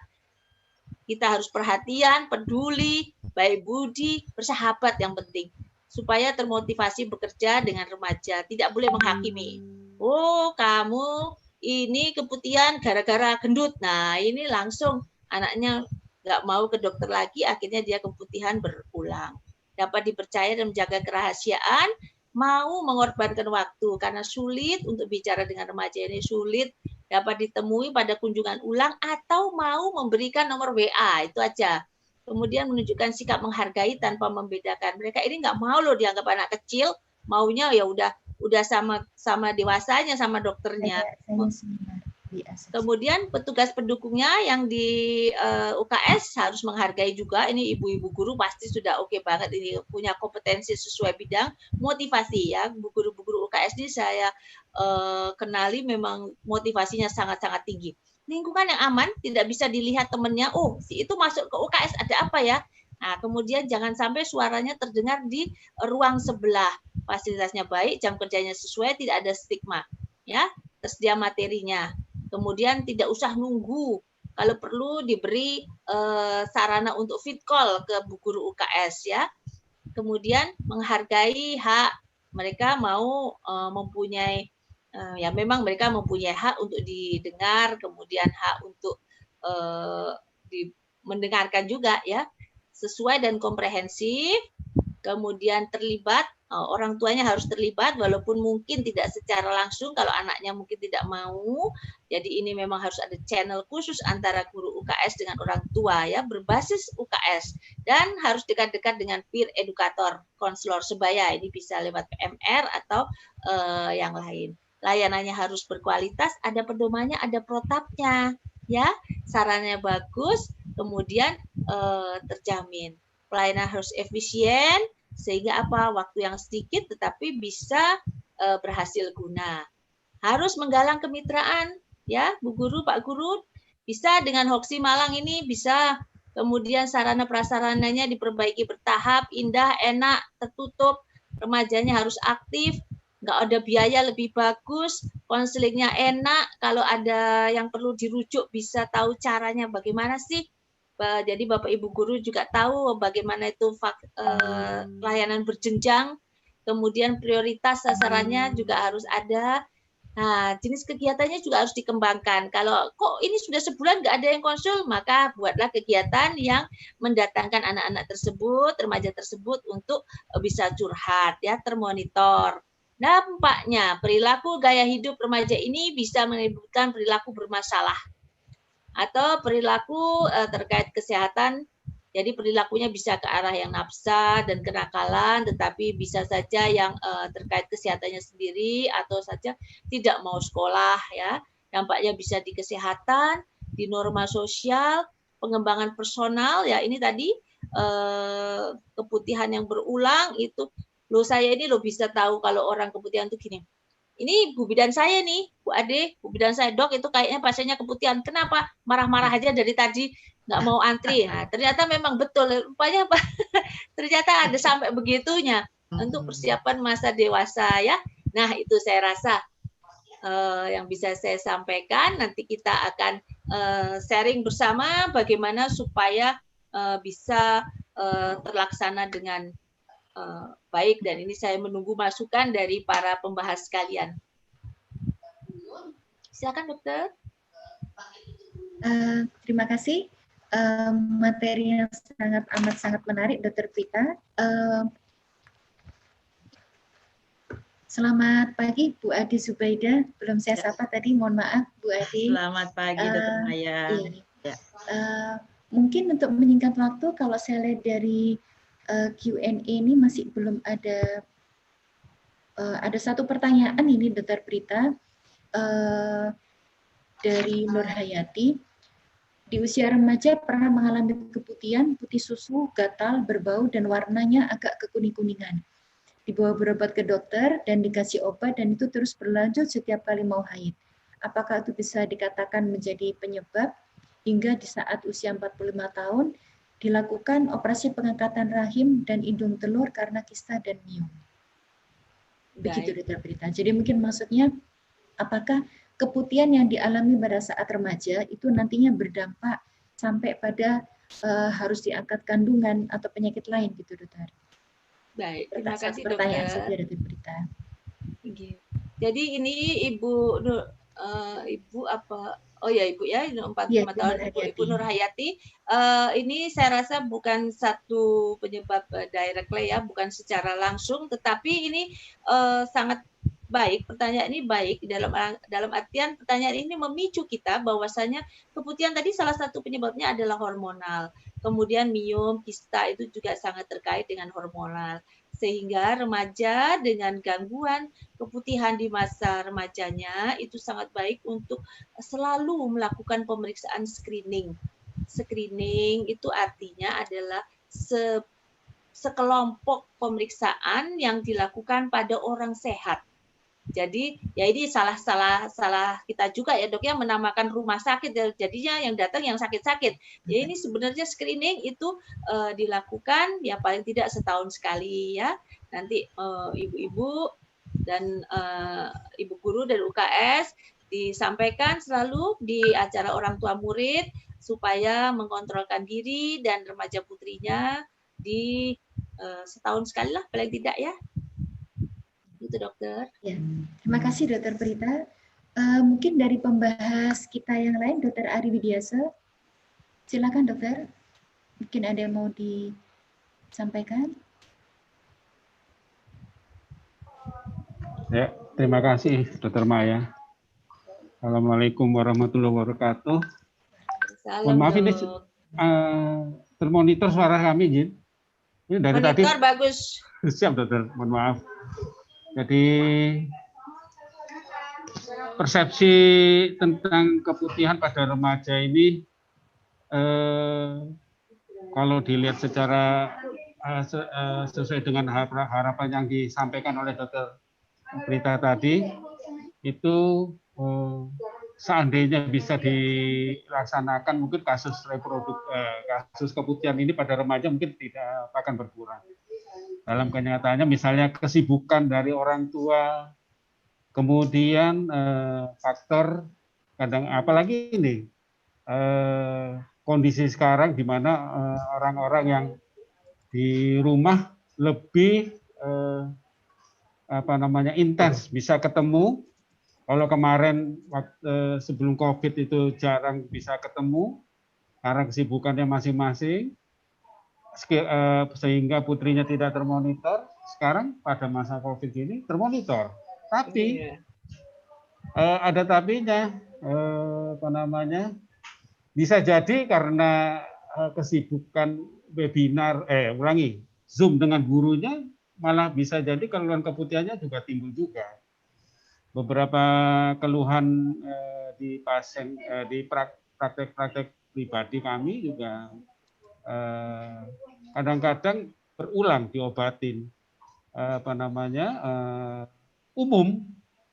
Kita harus perhatian, peduli, baik budi, bersahabat yang penting, supaya termotivasi bekerja dengan remaja. Tidak boleh menghakimi. Oh, kamu ini keputihan gara-gara gendut. Nah, ini langsung anaknya nggak mau ke dokter lagi, akhirnya dia keputihan berulang. Dapat dipercaya dan menjaga kerahasiaan, mau mengorbankan waktu karena sulit untuk bicara dengan remaja ini, sulit dapat ditemui pada kunjungan ulang atau mau memberikan nomor WA, itu aja. Kemudian menunjukkan sikap menghargai tanpa membedakan. Mereka ini nggak mau loh dianggap anak kecil, maunya ya udah sama dewasanya sama dokternya. Kemudian petugas pendukungnya yang di UKS harus menghargai juga. Ini ibu-ibu guru pasti sudah oke banget ini, punya kompetensi sesuai bidang motivasi ya. Guru-guru UKS ini saya kenali memang motivasinya sangat-sangat tinggi. Lingkungan yang aman, tidak bisa dilihat temennya, oh si itu masuk ke UKS ada apa ya. Nah, kemudian jangan sampai suaranya terdengar di ruang sebelah. Fasilitasnya baik, jam kerjanya sesuai, tidak ada stigma. Ya, tersedia materinya. Kemudian tidak usah nunggu. Kalau perlu diberi sarana untuk fit call ke bu guru UKS ya. Kemudian menghargai hak mereka mau mempunyai ya memang mereka mempunyai hak untuk didengar, kemudian hak untuk mendengarkan juga ya, sesuai dan komprehensif. Kemudian terlibat, orang tuanya harus terlibat walaupun mungkin tidak secara langsung kalau anaknya mungkin tidak mau. Jadi ini memang harus ada channel khusus antara guru UKS dengan orang tua ya, berbasis UKS, dan harus dekat-dekat dengan peer edukator, konselor sebaya. Ini bisa lewat PMR atau yang lain. Layanannya harus berkualitas, ada pedomannya, ada protapnya ya, sarannya bagus, kemudian terjamin. Pelayanan harus efisien, sehingga apa, waktu yang sedikit tetapi bisa berhasil guna. Harus menggalang kemitraan, ya Bu Guru, Pak Guru, bisa dengan Hoksi Malang ini bisa, kemudian sarana prasarananya diperbaiki bertahap, indah, enak, tertutup, remajanya harus aktif, nggak ada biaya, lebih bagus, konselingnya enak, kalau ada yang perlu dirujuk bisa tahu caranya bagaimana sih. Jadi Bapak Ibu Guru juga tahu bagaimana itu layanan berjenjang, kemudian prioritas sasarannya juga harus ada. Nah, jenis kegiatannya juga harus dikembangkan. Kalau kok ini sudah sebulan nggak ada yang konsul, maka buatlah kegiatan yang mendatangkan anak-anak tersebut, remaja tersebut untuk bisa curhat, ya, termonitor. Dampaknya, perilaku gaya hidup remaja ini bisa menimbulkan perilaku bermasalah atau perilaku terkait kesehatan. Jadi perilakunya bisa ke arah yang nafsa dan kenakalan, tetapi bisa saja yang terkait kesehatannya sendiri atau saja tidak mau sekolah ya. Dampaknya bisa di kesehatan, di norma sosial, pengembangan personal ya. Ini tadi keputihan yang berulang itu. Loh saya ini loh bisa tahu kalau orang keputihan itu gini. Ini Bu bidan saya nih, Bu Ade, Bu bidan saya, dok itu kayaknya pasiennya keputihan. Kenapa? Marah-marah aja dari tadi, nggak mau antri. Nah, ternyata memang betul, rupanya ternyata ada sampai begitunya untuk persiapan masa dewasa ya. Nah itu saya rasa yang bisa saya sampaikan. Nanti kita akan sharing bersama bagaimana supaya bisa terlaksana dengan baik, dan ini saya menunggu masukan dari para pembahas sekalian. Silakan dokter. Terima kasih. Materi yang sangat menarik, Dokter Prita. Selamat pagi Bu Adi Zubaida. Belum saya sapa tadi, mohon maaf Bu Adi. Selamat pagi Dokter Maya. Iya. Mungkin untuk menyingkat waktu, kalau saya lihat dari Q&A ini masih belum ada satu pertanyaan ini Dokter Prita dari Nur Hayati. Di usia remaja pernah mengalami keputihan, putih susu, gatal, berbau, dan warnanya agak kekuning-kuningan. Dibawa berobat ke dokter dan dikasih obat, dan itu terus berlanjut setiap kali mau haid. Apakah itu bisa dikatakan menjadi penyebab hingga di saat usia 45 tahun dilakukan operasi pengangkatan rahim dan indung telur karena kista dan miom? Begitu Dokter Prita. Jadi mungkin maksudnya apakah keputihan yang dialami pada saat remaja itu nantinya berdampak sampai pada harus diangkat kandungan atau penyakit lain gitu Dokter? Baik, terima kasih pertanyaan dokter. saja Dokter Prita. Jadi ini ibu Oh ya Ibu ya, 45 Iya, tahun Ibu Nur Hayati. Ini saya rasa bukan satu penyebab directly ya, bukan secara langsung, tetapi ini sangat baik. Pertanyaan ini baik dalam artian pertanyaan ini memicu kita bahwasanya keputihan tadi salah satu penyebabnya adalah hormonal. Kemudian miom, kista itu juga sangat terkait dengan hormonal. Sehingga remaja dengan gangguan keputihan di masa remajanya itu sangat baik untuk selalu melakukan pemeriksaan screening. Screening itu artinya adalah sekelompok pemeriksaan yang dilakukan pada orang sehat. Jadi ya ini salah kita juga ya Dok ya, menamakan rumah sakit, jadinya yang datang yang sakit-sakit. Ya ini sebenarnya screening itu dilakukan ya paling tidak setahun sekali ya. Nanti ibu-ibu dan ibu guru dari UKS disampaikan selalu di acara orang tua murid supaya mengontrolkan diri dan remaja putrinya di setahun sekali lah paling tidak ya. Itu dokter. Ya, terima kasih Dokter Prita. Mungkin dari pembahas kita yang lain, Dokter Ari Widiasa. Silakan dokter. Mungkin ada yang mau disampaikan. Ya, terima kasih Dokter Maya. Assalamualaikum warahmatullahi wabarakatuh. Mohon maaf ini termonitor suara kami, Jin. Ini dari monitor tadi. Bagus. Siap dokter, mohon maaf. Jadi persepsi tentang keputihan pada remaja ini kalau dilihat secara sesuai dengan harapan yang disampaikan oleh Dokter Prita tadi, itu seandainya bisa dilaksanakan mungkin kasus keputihan ini pada remaja mungkin tidak akan berkurang. Dalam kenyataannya misalnya kesibukan dari orang tua, kemudian faktor kadang apalagi ini kondisi sekarang di mana orang-orang yang di rumah lebih intens bisa ketemu. Kalau kemarin sebelum COVID itu jarang bisa ketemu karena kesibukannya masing-masing, sehingga putrinya tidak termonitor. Sekarang pada masa COVID ini termonitor, tapi ada tapinya, bisa jadi karena kesibukan webinar, Zoom dengan gurunya, malah bisa jadi keluhan keputihannya juga timbul juga. Beberapa keluhan di pasien di praktek-praktek pribadi kami juga kadang-kadang berulang diobatin umum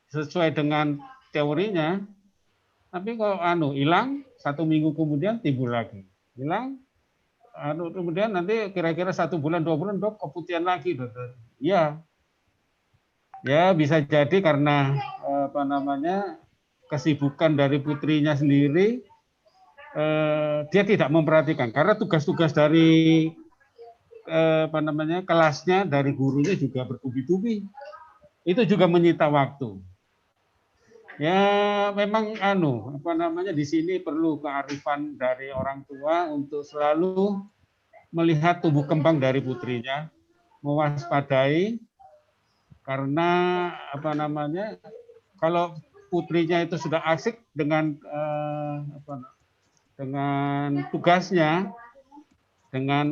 sesuai dengan teorinya, tapi kok hilang 1 minggu kemudian timbul lagi, hilang kemudian nanti kira-kira 1 bulan 2 bulan dok keputihan lagi dokter. Ya bisa jadi karena kesibukan dari putrinya sendiri, dia tidak memperhatikan karena tugas-tugas dari kelasnya dari gurunya juga bertubi-tubi, itu juga menyita waktu. Ya memang di sini perlu kearifan dari orang tua untuk selalu melihat tumbuh kembang dari putrinya, mewaspadai, karena kalau putrinya itu sudah asik dengan tugasnya, dengan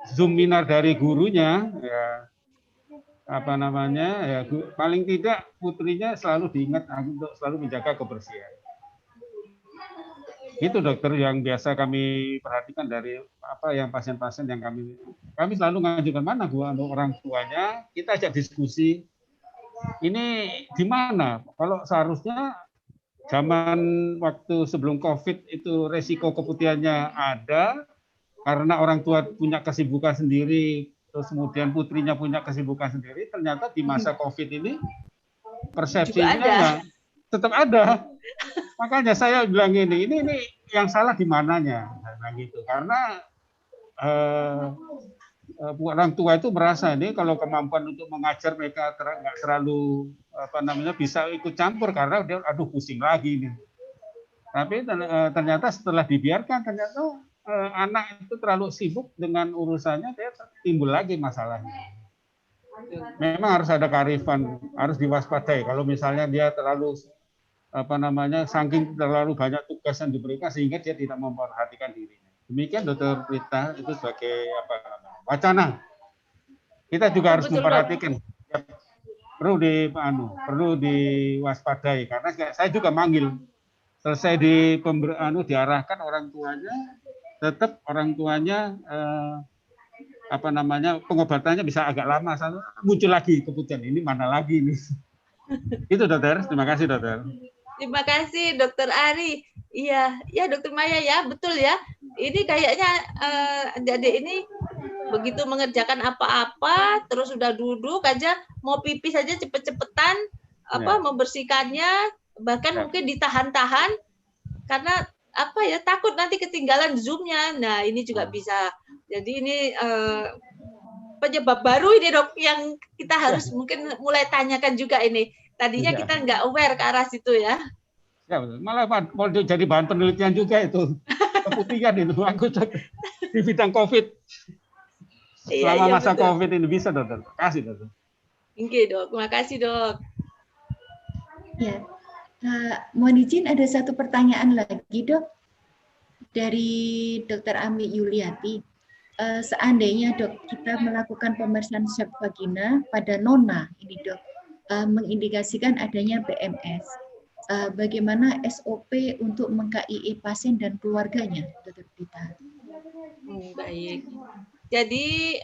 Zoom-minar dari gurunya, paling tidak putrinya selalu diingat untuk selalu menjaga kebersihan. Itu dokter yang biasa kami perhatikan dari yang pasien-pasien yang kami selalu mengajukan mana orang tuanya, kita ajak diskusi. Ini di mana? Kalau seharusnya zaman waktu sebelum COVID itu resiko keputihannya ada karena orang tua punya kesibukan sendiri, terus kemudian putrinya punya kesibukan sendiri. Ternyata di masa COVID ini persepsinya tetap ada. Makanya saya bilang ini yang salah di mananya, gitu. Karena orang tua itu merasa ini kalau kemampuan untuk mengajar mereka nggak terlalu bisa ikut campur karena dia pusing lagi nih. Tapi ternyata setelah dibiarkan, ternyata anak itu terlalu sibuk dengan urusannya, dia timbul lagi masalahnya. Memang harus ada kearifan, harus diwaspadai. Kalau misalnya dia terlalu saking terlalu banyak tugas yang diberikan sehingga dia tidak memperhatikan dirinya. Demikian Dr. Prita, itu sebagai wacana. Kita juga harus memperhatikan. Perlu diwaspadai, karena saya juga manggil. Selesai diarahkan orang tuanya, tetap orang tuanya pengobatannya bisa agak lama, muncul lagi kemudian ini mana lagi ini. Itu dokter, terima kasih dokter. Terima kasih Dokter Ari. Iya, ya Dokter Maya ya, betul ya. Ini kayaknya adik-adik ini begitu mengerjakan apa-apa, terus udah duduk aja, mau pipis aja cepet-cepetan, membersihkannya, bahkan mungkin ditahan-tahan karena takut nanti ketinggalan Zoom-nya. Nah, ini juga bisa. Jadi ini penyebab baru ini Dok, yang kita harus mungkin mulai tanyakan juga ini. Tadinya kita nggak aware ke arah situ ya. Ya betul. Malah mau jadi bahan penelitian juga itu. Keputihan itu aku di bidang COVID. Selama masa betul. COVID ini bisa dokter. Terima kasih dokter. Oke Dok, terima kasih Dok. Ya, mohon izin ada satu pertanyaan lagi Dok dari Dr. Ami Yuliati. Seandainya Dok kita melakukan pemeriksaan swab vagina pada nona ini Dok, mengindikasikan adanya PMS. Bagaimana SOP untuk meng-KIE pasien dan keluarganya, Dr. Prita? Baik. Jadi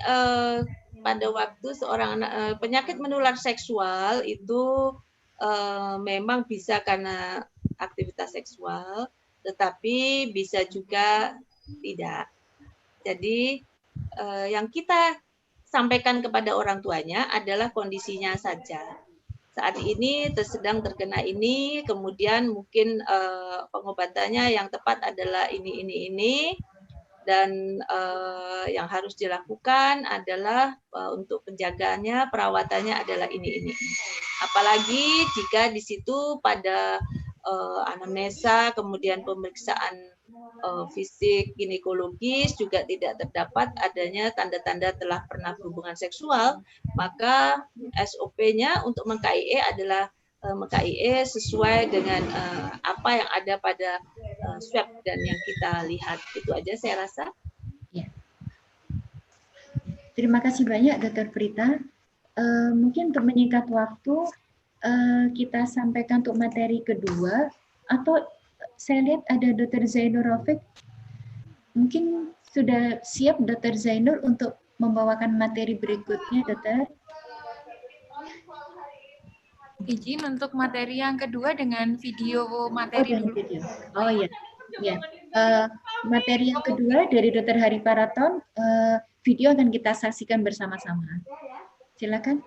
pada waktu seorang penyakit menular seksual itu memang bisa karena aktivitas seksual, tetapi bisa juga tidak. Jadi yang kita sampaikan kepada orang tuanya adalah kondisinya saja. Saat ini sedang terkena ini, kemudian mungkin pengobatannya yang tepat adalah ini, dan yang harus dilakukan adalah untuk penjagaannya, perawatannya adalah ini. Apalagi jika di situ pada anamnesa, kemudian pemeriksaan fisik ginekologis juga tidak terdapat adanya tanda-tanda telah pernah berhubungan seksual, maka SOP-nya untuk meng-KIE adalah meng-KIE sesuai dengan apa yang ada pada swab dan yang kita lihat. Itu aja saya rasa. Ya. Terima kasih banyak Dr. Prita. Mungkin untuk menyingkat waktu, kita sampaikan untuk materi kedua, atau saya lihat ada Dr. Zainur Rafiq. Mungkin sudah siap Dr. Zainur untuk membawakan materi berikutnya, Dokter? Izin untuk materi yang kedua dengan video materi dulu. Video. Oh iya. Ya. Materi yang kedua dari Dr. Hari Paraton, video akan kita saksikan bersama-sama. Silakan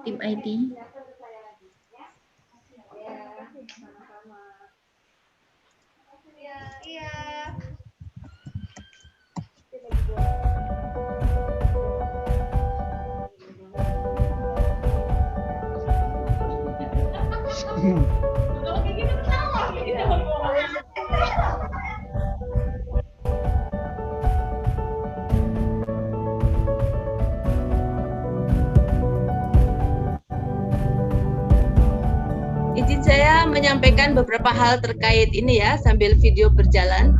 tim IT. Izin saya menyampaikan beberapa hal terkait ini ya, sambil video berjalan.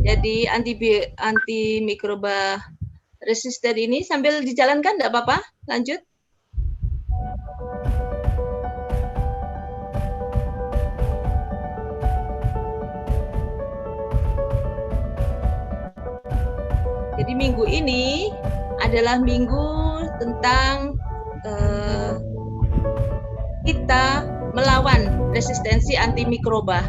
Jadi antimikroba resisten ini sambil dijalankan, enggak apa-apa? Lanjut. Jadi minggu ini adalah minggu tentang kita melawan resistensi antimikroba.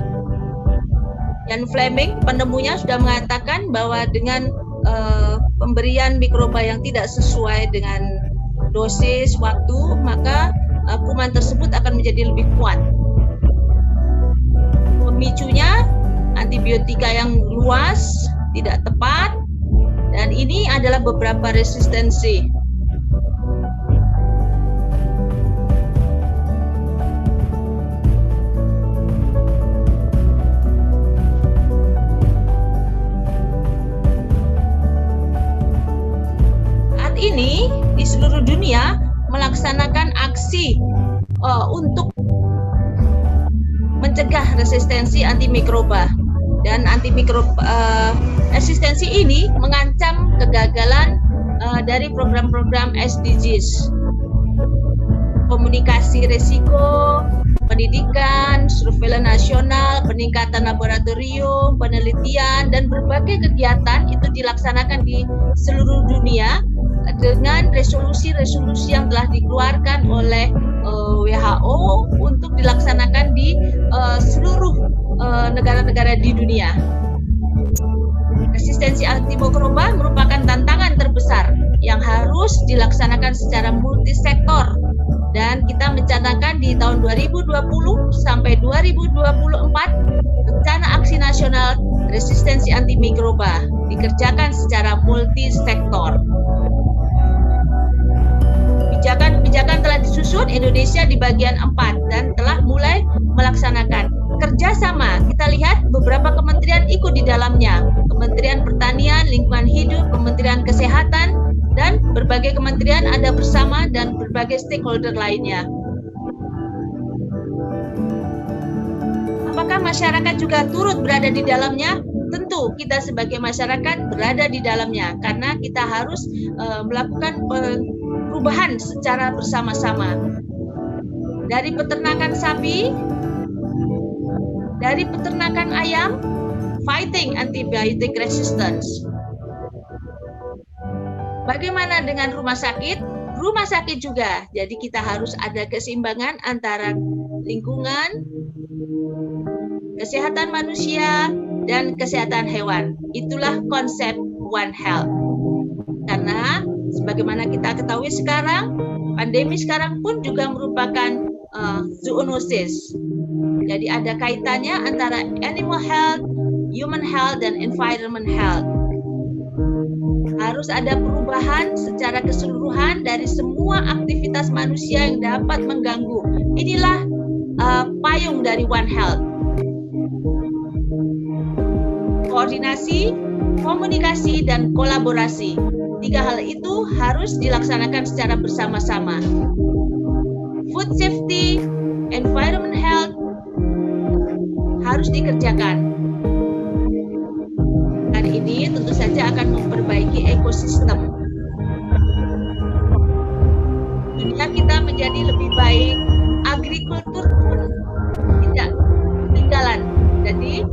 Jan Fleming, penemunya, sudah mengatakan bahwa dengan pemberian mikroba yang tidak sesuai dengan dosis waktu, maka kuman tersebut akan menjadi lebih kuat. Pemicunya antibiotika yang luas, tidak tepat, dan ini adalah beberapa resistensi. resistensi untuk mencegah resistensi antimikroba. Dan resistensi ini mengancam kegagalan dari program-program SDGs. Komunikasi risiko, pendidikan, surveillance nasional, peningkatan laboratorium, penelitian, dan berbagai kegiatan itu dilaksanakan di seluruh dunia dengan resolusi-resolusi yang telah dikeluarkan oleh WHO untuk dilaksanakan di seluruh negara-negara di dunia. Resistensi antimikroba merupakan tantangan terbesar yang harus dilaksanakan secara multisektor, dan kita mencanangkan di tahun 2020 sampai 2024 rencana aksi nasional resistensi antimikroba dikerjakan secara multisektor. Kebijakan telah disusun, Indonesia di bagian 4 dan telah mulai melaksanakan. Kerjasama, kita lihat beberapa kementerian ikut di dalamnya. Kementerian Pertanian, Lingkungan Hidup, Kementerian Kesehatan, dan berbagai kementerian ada bersama dan berbagai stakeholder lainnya. Apakah masyarakat juga turut berada di dalamnya? Tentu kita sebagai masyarakat berada di dalamnya karena kita harus melakukan perubahan secara bersama-sama. Dari peternakan sapi, dari peternakan ayam, fighting antibiotic resistance. Bagaimana dengan rumah sakit? Rumah sakit juga. Jadi kita harus ada keseimbangan antara lingkungan, kesehatan manusia, dan kesehatan hewan. Itulah konsep One Health. Karena sebagaimana kita ketahui sekarang, pandemi sekarang pun juga merupakan zoonosis. Jadi ada kaitannya antara animal health, human health, dan environment health. Harus ada perubahan secara keseluruhan dari semua aktivitas manusia yang dapat mengganggu. Inilah payung dari One Health. Koordinasi, komunikasi, dan kolaborasi. 3 hal itu harus dilaksanakan secara bersama-sama. Food safety, environment health harus dikerjakan. Dan ini tentu saja akan memperbaiki ekosistem. Dunia kita menjadi lebih baik, agrikultur pun tidak ketinggalan. Jadi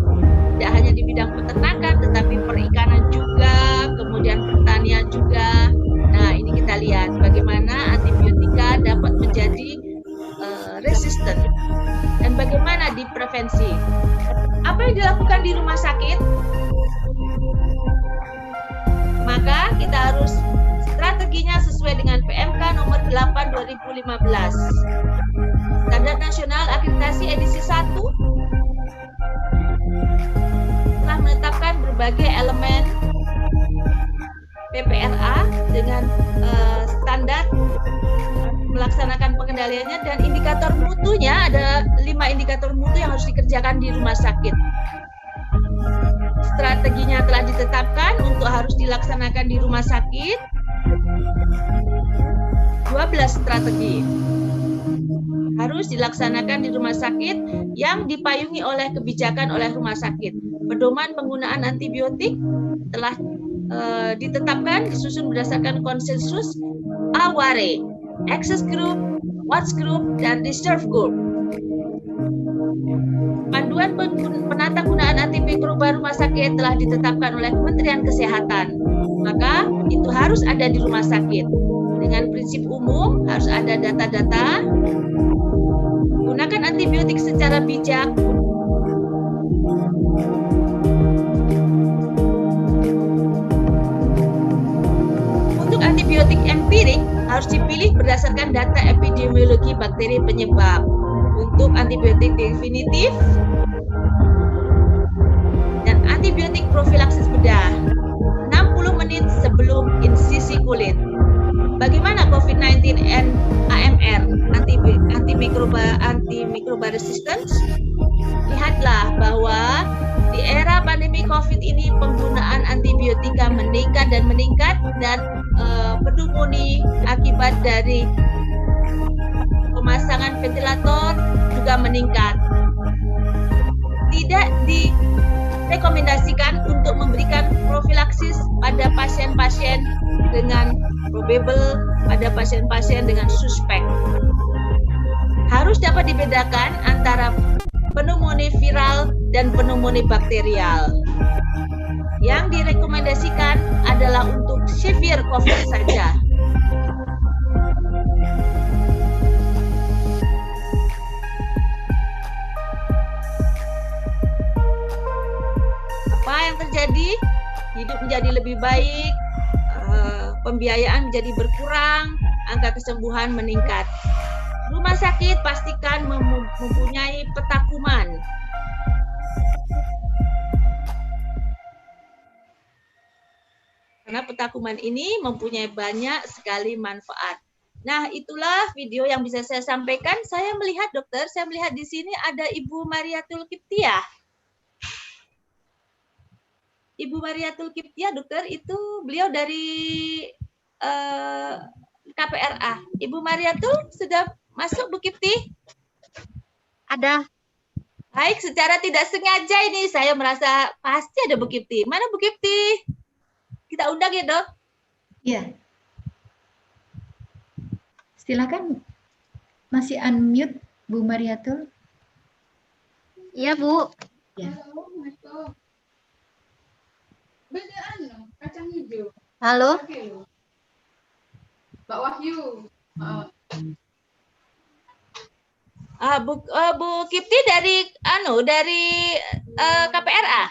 tidak hanya di bidang peternakan, tetapi perikanan juga, kemudian pertanian juga. Nah, ini kita lihat bagaimana antibiotika dapat menjadi resisten dan bagaimana diprevensi. Apa yang dilakukan di rumah sakit? Maka kita harus strateginya sesuai dengan PMK nomor 8 2015. Standar Nasional Akreditasi edisi 1 telah menetapkan berbagai elemen PPRA dengan standar melaksanakan pengendaliannya, dan indikator mutunya ada 5 indikator mutu yang harus dikerjakan di rumah sakit. Strateginya telah ditetapkan untuk harus dilaksanakan di rumah sakit. 12 strategi harus dilaksanakan di rumah sakit yang dipayungi oleh kebijakan oleh rumah sakit. Pedoman penggunaan antibiotik telah ditetapkan, disusun berdasarkan konsensus AWARE, Access Group, Watch Group, dan Reserve Group. Panduan penata gunaan antimikroba rumah sakit telah ditetapkan oleh Kementerian Kesehatan. Maka itu harus ada di rumah sakit. Dengan prinsip umum harus ada data-data. Gunakan antibiotik secara bijak. Untuk antibiotik empirik harus dipilih berdasarkan data epidemiologi bakteri penyebab. Untuk antibiotik definitif dan antibiotik profilaksis bedah 60 menit sebelum insisi kulit. Bagaimana COVID-19 and AMR, antimikroba resistance? Lihatlah bahwa di era pandemi COVID ini penggunaan antibiotika meningkat dan pneumonia akibat dari penggunaan ventilator juga meningkat. Tidak direkomendasikan untuk memberikan profilaksis pada pasien-pasien dengan probable, pada pasien-pasien dengan suspek. Harus dapat dibedakan antara pneumonia viral dan pneumonia bakterial. Yang direkomendasikan adalah untuk severe COVID saja. Apa yang terjadi? Hidup menjadi lebih baik, pembiayaan menjadi berkurang, angka kesembuhan meningkat. Rumah sakit pastikan mempunyai peta kuman. Karena peta kuman ini mempunyai banyak sekali manfaat. Nah, itulah video yang bisa saya sampaikan. Saya melihat, dokter, saya melihat di sini ada Ibu Mariatul Kiptiah. Ibu Mariatul Kiptiah, dokter, itu beliau dari KPRA. Ibu Mariatul sudah masuk, Bu Kipti? Ada. Baik, secara tidak sengaja ini saya merasa pasti ada Bu Kipti. Mana Bu Kipti? Kita undang ya, Dok? Iya. Silakan, masih unmute Bu Mariatul. Iya, Bu. Ya. Kacang hijau. Halo. Mbak Wahyu. Bu Kipti dari KPRA.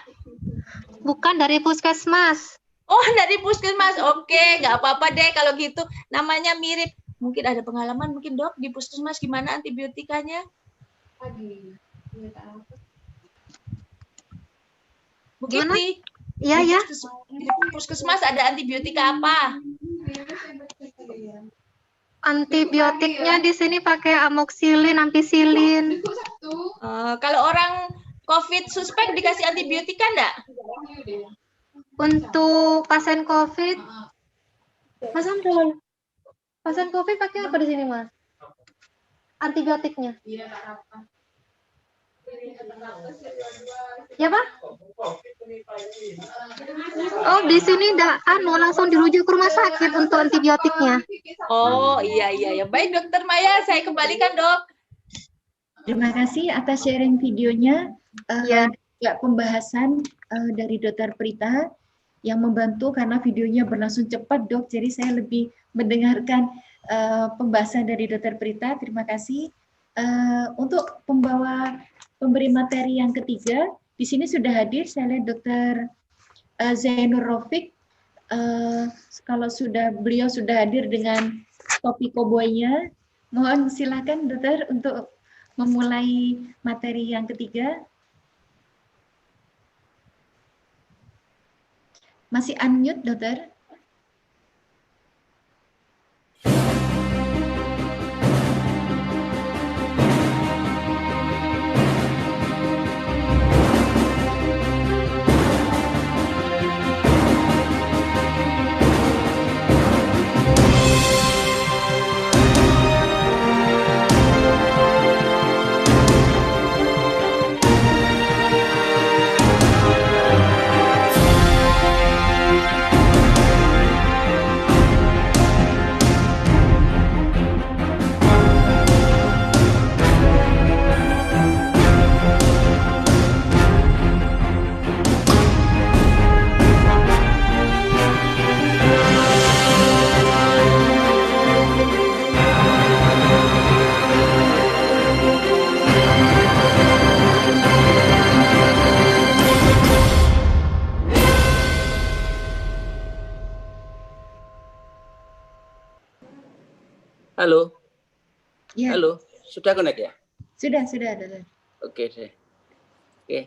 Bukan dari puskesmas. Oh, dari puskesmas. Oke, nggak apa-apa deh kalau gitu. Namanya mirip. Mungkin ada pengalaman mungkin, Dok, di puskesmas gimana antibiotikanya? Bu Gimana? Kipti. Iya, ya. Di puskesmas ada antibiotika apa? Antibiotiknya di sini pakai amoxicillin, ampicillin. Kalau orang COVID suspek dikasih antibiotika enggak? Untuk pasien COVID, Mas Amrul, pasien COVID pakai apa di sini, Mas? Antibiotiknya? Ya, Pak? Oh, di sini langsung dirujuk ke rumah sakit untuk antibiotiknya. Oh, iya. Baik, Dokter Maya, saya kembalikan, Dok. Terima kasih atas sharing videonya. Ya. Juga pembahasan dari Dr. Prita yang membantu karena videonya berlangsung cepat, Dok. Jadi saya lebih mendengarkan pembahasan dari Dr. Prita. Terima kasih. Untuk pemberi materi yang ketiga, di sini sudah hadir, saya lihat Dr. Zainur Rafiq. Kalau beliau sudah hadir dengan topi koboynya, mohon silakan Dokter untuk memulai materi yang ketiga. Masih unmute, Dokter? Halo. Ya. Halo, sudah connect ya? Sudah, Dokter. Oke deh. Oke.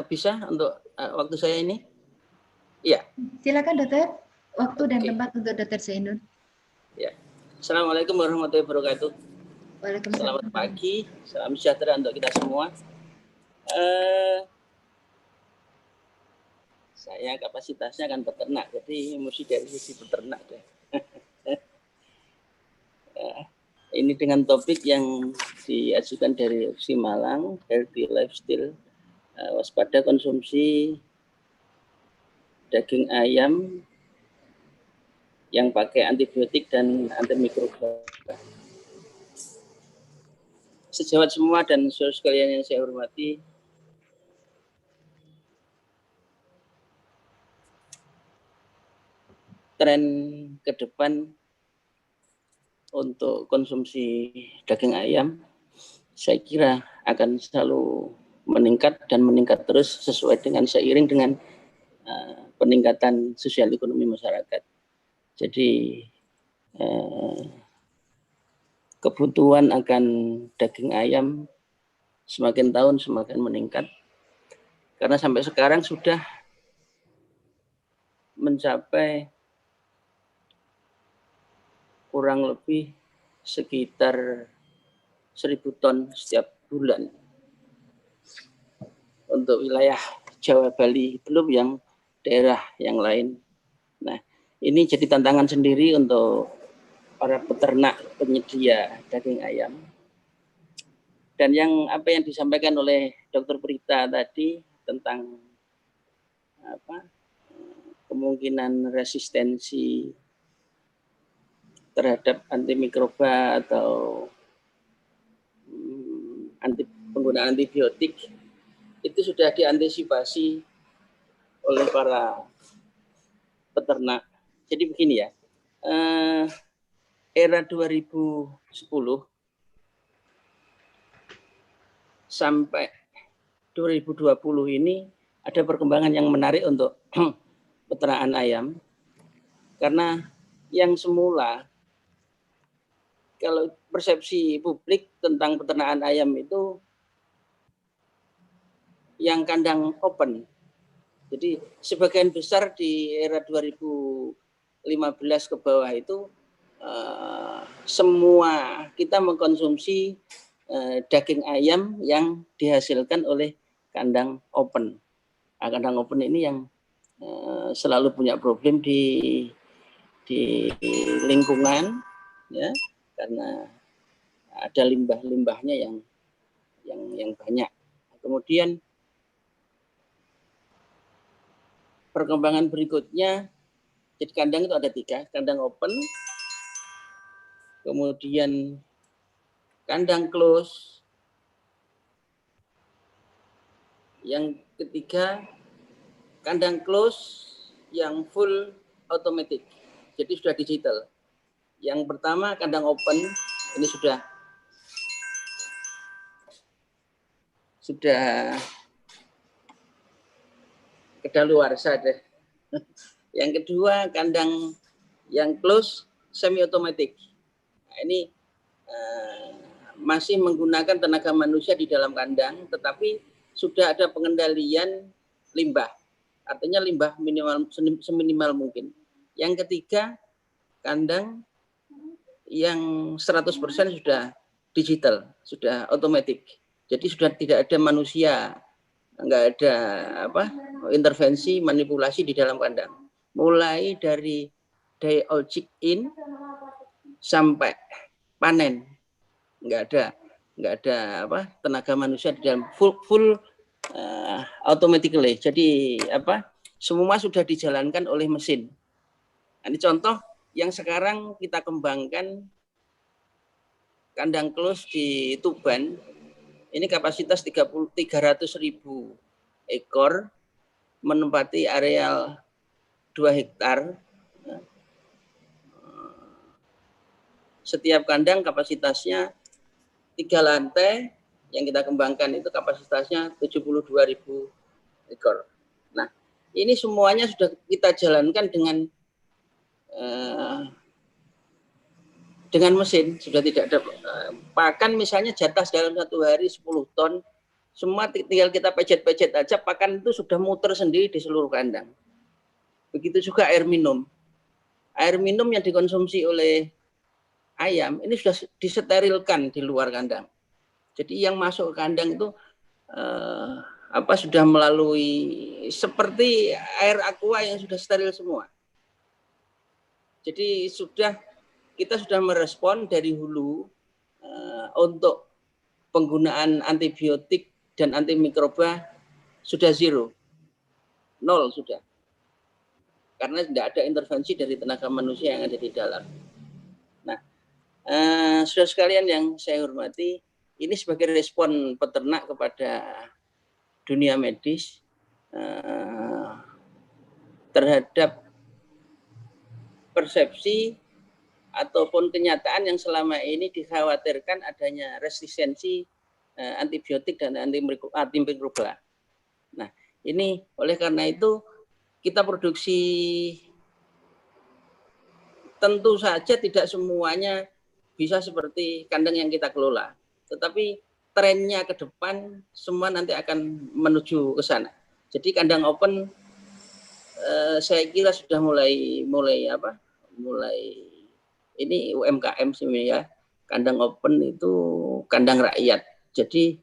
Bisa untuk waktu saya ini? Iya. Silakan, Dokter. Waktu dan Oke. tempat untuk Dr. Zainur. Ya. Assalamualaikum warahmatullahi wabarakatuh. Waalaikumsalam. Selamat pagi, salam sejahtera untuk kita semua. Saya kapasitasnya kan peternak, jadi mesti dari sisi peternak deh. ini dengan topik yang diajukan dari Opsi Malang, Healthy Lifestyle, waspada konsumsi daging ayam yang pakai antibiotik dan antimikroba. Sejawat semua dan saudara sekalian yang saya hormati, tren ke depan untuk konsumsi daging ayam saya kira akan selalu meningkat dan meningkat terus sesuai dengan seiring dengan peningkatan sosial ekonomi masyarakat. Jadi kebutuhan akan daging ayam semakin tahun semakin meningkat karena sampai sekarang sudah mencapai kurang lebih sekitar 1.000 ton setiap bulan untuk wilayah Jawa Bali, belum yang daerah yang lain. Nah, ini jadi tantangan sendiri untuk para peternak penyedia daging ayam. Dan yang apa yang disampaikan oleh Dr. Prita tadi tentang kemungkinan resistensi terhadap antimikroba atau penggunaan antibiotik itu sudah diantisipasi oleh para peternak. Jadi begini ya, era 2010 sampai 2020 ini ada perkembangan yang menarik untuk peternakan ayam karena yang semula kalau persepsi publik tentang peternakan ayam itu yang kandang open. Jadi sebagian besar di era 2015 ke bawah itu semua kita mengkonsumsi daging ayam yang dihasilkan oleh kandang open. Nah, kandang open ini yang selalu punya problem di lingkungan, ya, karena ada limbah-limbahnya yang banyak. Kemudian perkembangan berikutnya, jadi kandang itu ada 3, kandang open, kemudian kandang close, yang ketiga kandang close yang full automatic, jadi sudah digital. Yang pertama kandang open, ini sudah kedaluarsa deh. Yang kedua kandang yang close semi otomatis. Nah, ini masih menggunakan tenaga manusia di dalam kandang, tetapi sudah ada pengendalian limbah. Artinya limbah minimal seminimal mungkin. Yang ketiga kandang yang 100% sudah digital, sudah otomatis. Jadi sudah tidak ada manusia, nggak ada intervensi manipulasi di dalam kandang. Mulai dari day old chick in sampai panen, nggak ada tenaga manusia di dalam, full automatically. Jadi semua sudah dijalankan oleh mesin. Nah, ini contoh yang sekarang kita kembangkan kandang close di Tuban. Ini kapasitas 300.000 ekor, menempati areal 2 hektar. Setiap kandang kapasitasnya 3 lantai, yang kita kembangkan itu kapasitasnya 72.000 ekor. Nah, ini semuanya sudah kita jalankan dengan mesin, sudah tidak ada pakan, misalnya jatah dalam 1 hari 10 ton, semua tinggal kita pecet-pecet aja, pakan itu sudah muter sendiri di seluruh kandang. Begitu juga air minum. Air minum yang dikonsumsi oleh ayam ini sudah disterilkan di luar kandang. Jadi yang masuk ke kandang itu sudah melalui seperti air aqua yang sudah steril semua. Jadi kita sudah merespon dari hulu untuk penggunaan antibiotik dan antimikroba sudah zero, 0 sudah. Karena tidak ada intervensi dari tenaga manusia yang ada di dalam. Nah, saudara sekalian yang saya hormati, ini sebagai respon peternak kepada dunia medis terhadap persepsi ataupun kenyataan yang selama ini dikhawatirkan adanya resistensi antibiotik dan antimikroba. Nah, ini oleh karena itu kita produksi tentu saja tidak semuanya bisa seperti kandang yang kita kelola, tetapi trennya ke depan semua nanti akan menuju ke sana. Jadi kandang open saya kira sudah mulai ini UMKM sih ya. Kandang open itu kandang rakyat. Jadi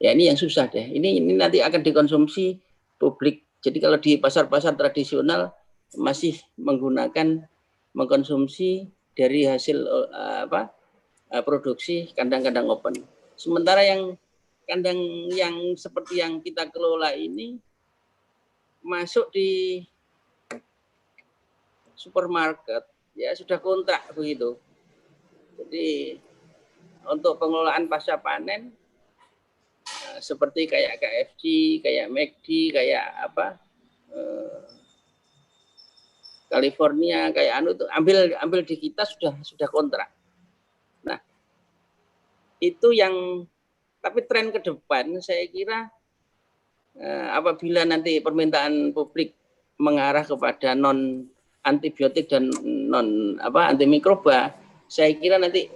ya ini yang susah deh. Ini nanti akan dikonsumsi publik. Jadi kalau di pasar-pasar tradisional masih mengkonsumsi dari hasil produksi kandang-kandang open. Sementara yang kandang yang seperti yang kita kelola ini masuk di supermarket ya sudah kontrak begitu. Jadi untuk pengelolaan pasca panen seperti kayak KFC, kayak McD, kayak California, kayak itu ambil di kita sudah kontrak. Nah, itu yang tapi tren ke depan saya kira apabila nanti permintaan publik mengarah kepada non antibiotik dan non antimikroba, saya kira nanti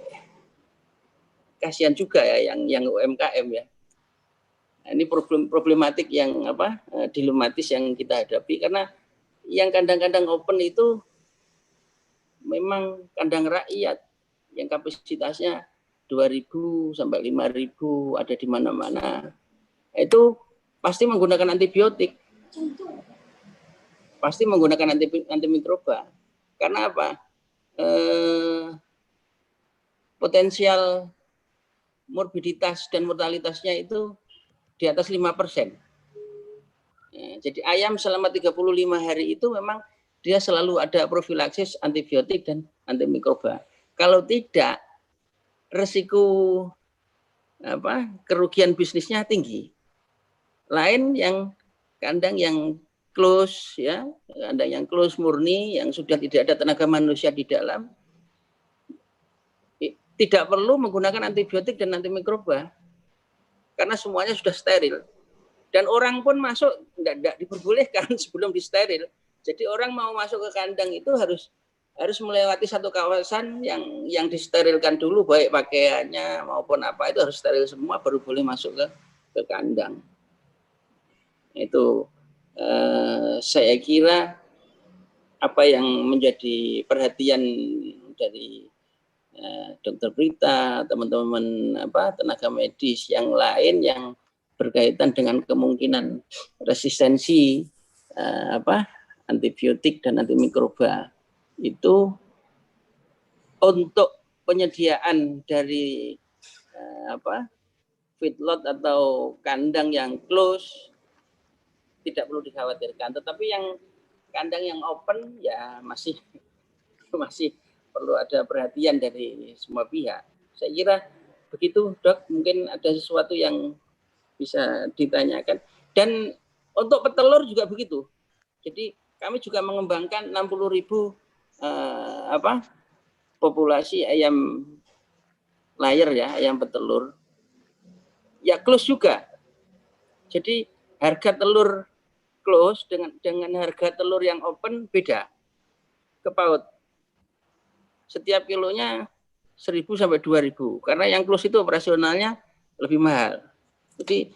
kasihan juga ya yang UMKM ya. Nah, ini problematik yang dilematis yang kita hadapi karena yang kandang-kandang open itu memang kandang rakyat yang kapasitasnya 2.000 sampai 5.000 ada di mana-mana. Itu pasti menggunakan antibiotik. Pasti menggunakan antimikroba. Karena apa? Potensial morbiditas dan mortalitasnya itu di atas 5%. Jadi ayam selama 35 hari itu memang dia selalu ada profilaksis antibiotik dan antimikroba. Kalau tidak, resiko kerugian bisnisnya tinggi. Lain yang kandang yang close ya, kandang yang close murni yang sudah tidak ada tenaga manusia di dalam, tidak perlu menggunakan antibiotik dan antimikroba karena semuanya sudah steril. Dan orang pun masuk tidak diperbolehkan sebelum disteril. Jadi orang mau masuk ke kandang itu harus melewati satu kawasan yang disterilkan dulu, baik pakaiannya maupun apa itu harus steril semua baru boleh masuk ke kandang. Itu saya kira apa yang menjadi perhatian dari Dokter Prita, teman-teman tenaga medis yang lain yang berkaitan dengan kemungkinan resistensi antibiotik dan antimikroba itu untuk penyediaan dari feedlot atau kandang yang close tidak perlu dikhawatirkan, tetapi yang kandang yang open ya masih perlu ada perhatian dari semua pihak. Saya kira begitu, Dok. Mungkin ada sesuatu yang bisa ditanyakan. Dan untuk petelur juga begitu. Jadi kami juga mengembangkan 60.000 populasi ayam layer ya, ayam petelur. Ya close juga. Jadi harga telur close dengan harga telur yang open beda. Kepaut. Setiap kilonya 1.000 sampai 2.000. Karena yang close itu operasionalnya lebih mahal. Jadi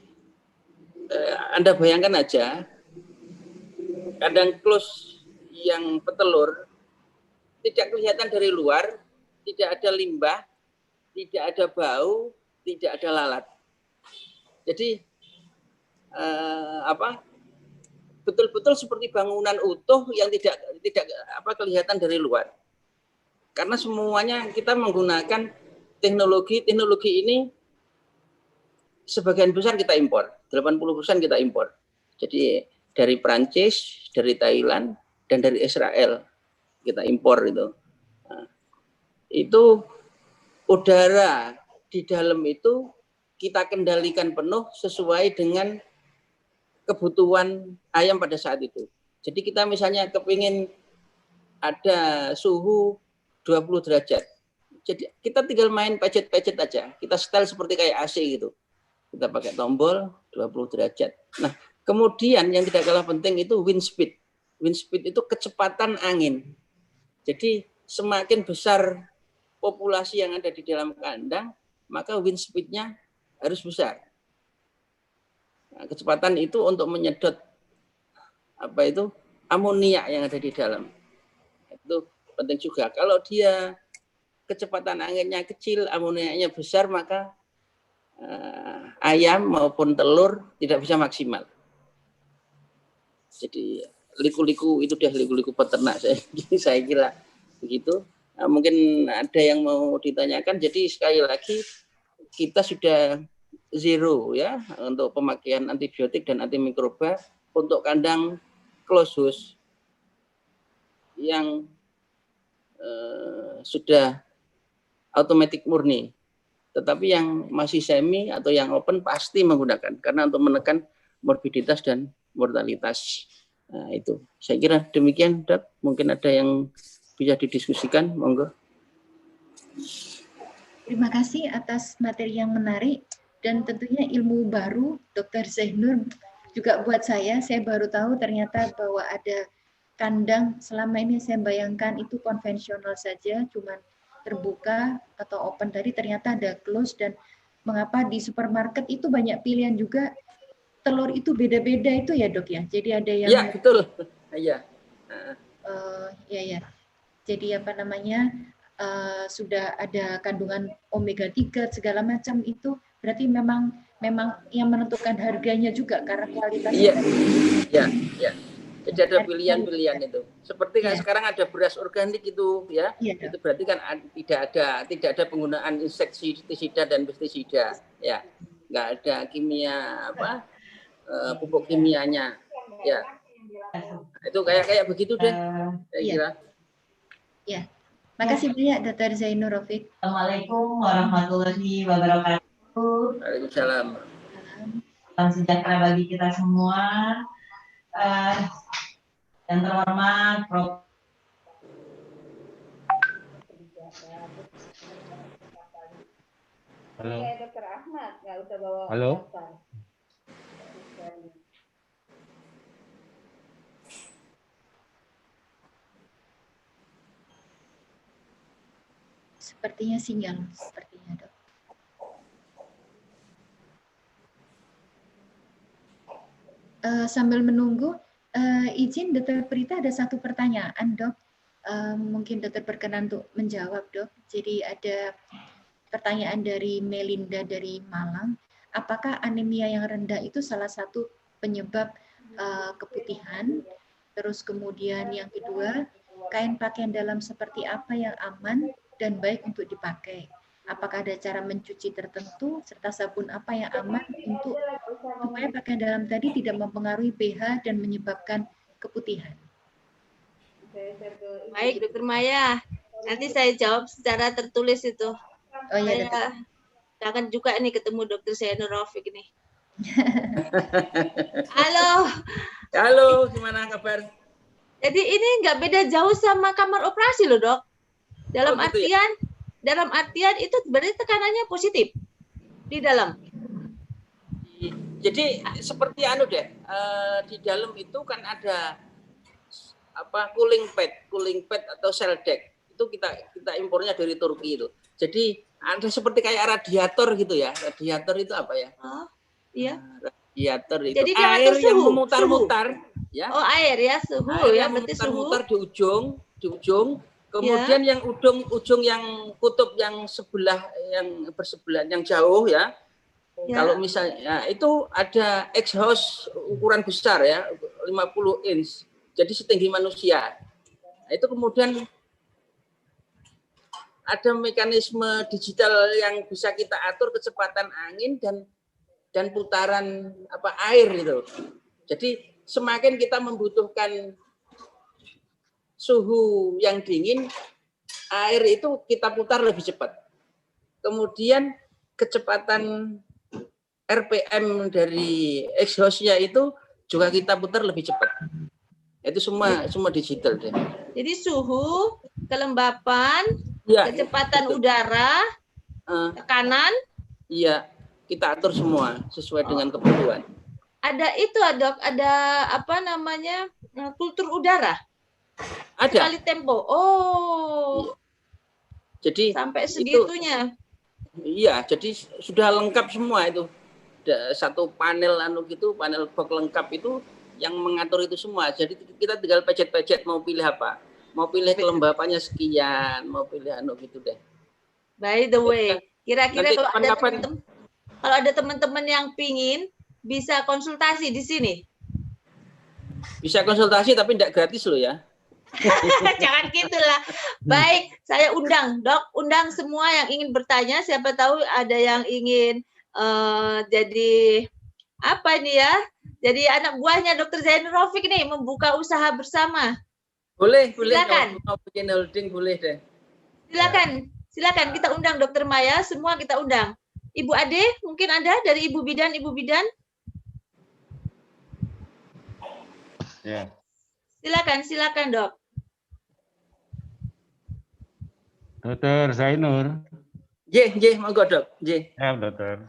Anda bayangkan aja, kandang close yang petelur tidak kelihatan dari luar, tidak ada limbah, tidak ada bau, tidak ada lalat. Jadi betul-betul seperti bangunan utuh yang tidak kelihatan dari luar. Karena semuanya kita menggunakan teknologi ini sebagian besar kita impor, 80% kita impor. Jadi dari Prancis, dari Thailand, dan dari Israel kita impor itu. Nah, itu udara di dalam itu kita kendalikan penuh sesuai dengan kebutuhan ayam pada saat itu. Jadi kita misalnya kepingin ada suhu 20 derajat. Jadi kita tinggal main pencet-pencet aja. Kita setel seperti kayak AC gitu. Kita pakai tombol 20 derajat. Nah, kemudian yang tidak kalah penting itu wind speed. Wind speed itu kecepatan angin. Jadi semakin besar populasi yang ada di dalam kandang, maka wind speed-nya harus besar. Nah, kecepatan itu untuk menyedot amonia yang ada di dalam. Itu penting juga. Kalau dia kecepatan anginnya kecil, amonianya besar, maka ayam maupun telur tidak bisa maksimal. Jadi liku-liku itu liku-liku peternak saya kira begitu. Nah, mungkin ada yang mau ditanyakan. Jadi sekali lagi kita sudah zero ya untuk pemakaian antibiotik dan antimikroba untuk kandang close house yang sudah automatic murni. Tetapi yang masih semi atau yang open pasti menggunakan karena untuk menekan morbiditas dan mortalitas. Nah, itu. Saya kira demikian, Dok. Mungkin ada yang bisa didiskusikan, monggo. Terima kasih atas materi yang menarik dan tentunya ilmu baru, Dr. Zainur, juga buat saya baru tahu ternyata bahwa ada kandang, selama ini saya bayangkan itu konvensional saja, cuman terbuka atau open, tadi ternyata ada close. Dan mengapa di supermarket itu banyak pilihan juga, telur itu beda-beda itu ya, Dok ya. Jadi ada yang ya betul, iya. Ya. Jadi sudah ada kandungan omega 3 segala macam, itu berarti memang yang menentukan harganya juga karena kualitasnya. Iya. Jadi ada pilihan-pilihan itu. Seperti kan sekarang ada beras organik itu ya. Itu berarti kan tidak ada penggunaan insektisida dan pestisida ya. Enggak ada kimia pupuk kimianya. Ya. Itu kayak begitu deh. Saya kira. Ya. Makasih banyak Dr. Zainur Rafiq. Assalamualaikum warahmatullahi wabarakatuh. Waalaikumsalam. Salam sejahtera bagi kita semua. Yang terhormat Prof. Halo. Dr. Ahmad, nggak usah bawa. Halo. Sepertinya sinyal, Dok. Sambil menunggu, izin Dr. Prita ada satu pertanyaan, Dok. Mungkin Dr. berkenan untuk menjawab, Dok. Jadi ada pertanyaan dari Melinda dari Malang. Apakah anemia yang rendah itu salah satu penyebab keputihan? Terus kemudian yang kedua, kain pakaian dalam seperti apa yang aman dan baik untuk dipakai? Apakah ada cara mencuci tertentu serta sabun apa yang aman untuk supaya pakaian dalam tadi tidak mempengaruhi pH dan menyebabkan keputihan? Baik, Dr. Maya. Nanti saya jawab secara tertulis itu. Oh iya, saya akan juga nih ketemu Dr. Zainur Rafiq ini. Halo, gimana kabar? Jadi ini nggak beda jauh sama kamar operasi loh, Dok. Dalam artian itu berarti tekanannya positif di dalam. Jadi seperti di dalam itu kan ada cooling pad atau cell deck. Itu kita impornya dari Turki itu. Jadi ada seperti kayak radiator gitu ya. Radiator itu apa ya? Oh, iya. Radiator itu jadi air yang memutar-mutar ya. Oh, air ya, suhu air ya, yang berarti memutar-mutar di ujung. Kemudian yang ujung yang kutub yang bersebelahan yang jauh ya. Kalau misalnya itu ada exhaust ukuran besar ya, 50 inch. Jadi setinggi manusia. Nah, itu kemudian ada mekanisme digital yang bisa kita atur kecepatan angin dan putaran air gitu. Jadi semakin kita membutuhkan suhu yang dingin, air itu kita putar lebih cepat. Kemudian kecepatan RPM dari exhaust-nya itu juga kita putar lebih cepat. Itu semua digital deh. Jadi suhu, kelembapan, ya, kecepatan betul. udara, tekanan. Iya, kita atur semua sesuai dengan kebutuhan. Ada itu, Dok, ada apa namanya, kultur udara. Ada. Sekali tempo. Oh. Iya. Jadi sampai segitunya. Iya, jadi sudah lengkap semua itu. Ada satu panel panel box lengkap itu yang mengatur itu semua. Jadi kita tinggal pencet-pencet mau pilih apa. Mau pilih kelembapannya sekian, mau pilih gitu deh. By the way, kira-kira kalau ada teman-teman yang pingin bisa konsultasi di sini. Bisa konsultasi tapi tidak gratis loh ya. Jangan gitulah. Baik, saya undang, Dok, undang semua yang ingin bertanya. Siapa tahu ada yang ingin jadi apa ini ya? Jadi anak buahnya Dr. Zainur Raufik nih membuka usaha bersama. Boleh. Silakan. Mau bikin holding boleh deh. Silakan kita undang Dr. Maya, semua kita undang. Ibu Ade, mungkin ada dari Ibu Bidan. Ya. Silakan, Dok. Dr. Zainur. Monggo, Dok. Ya, Dokter.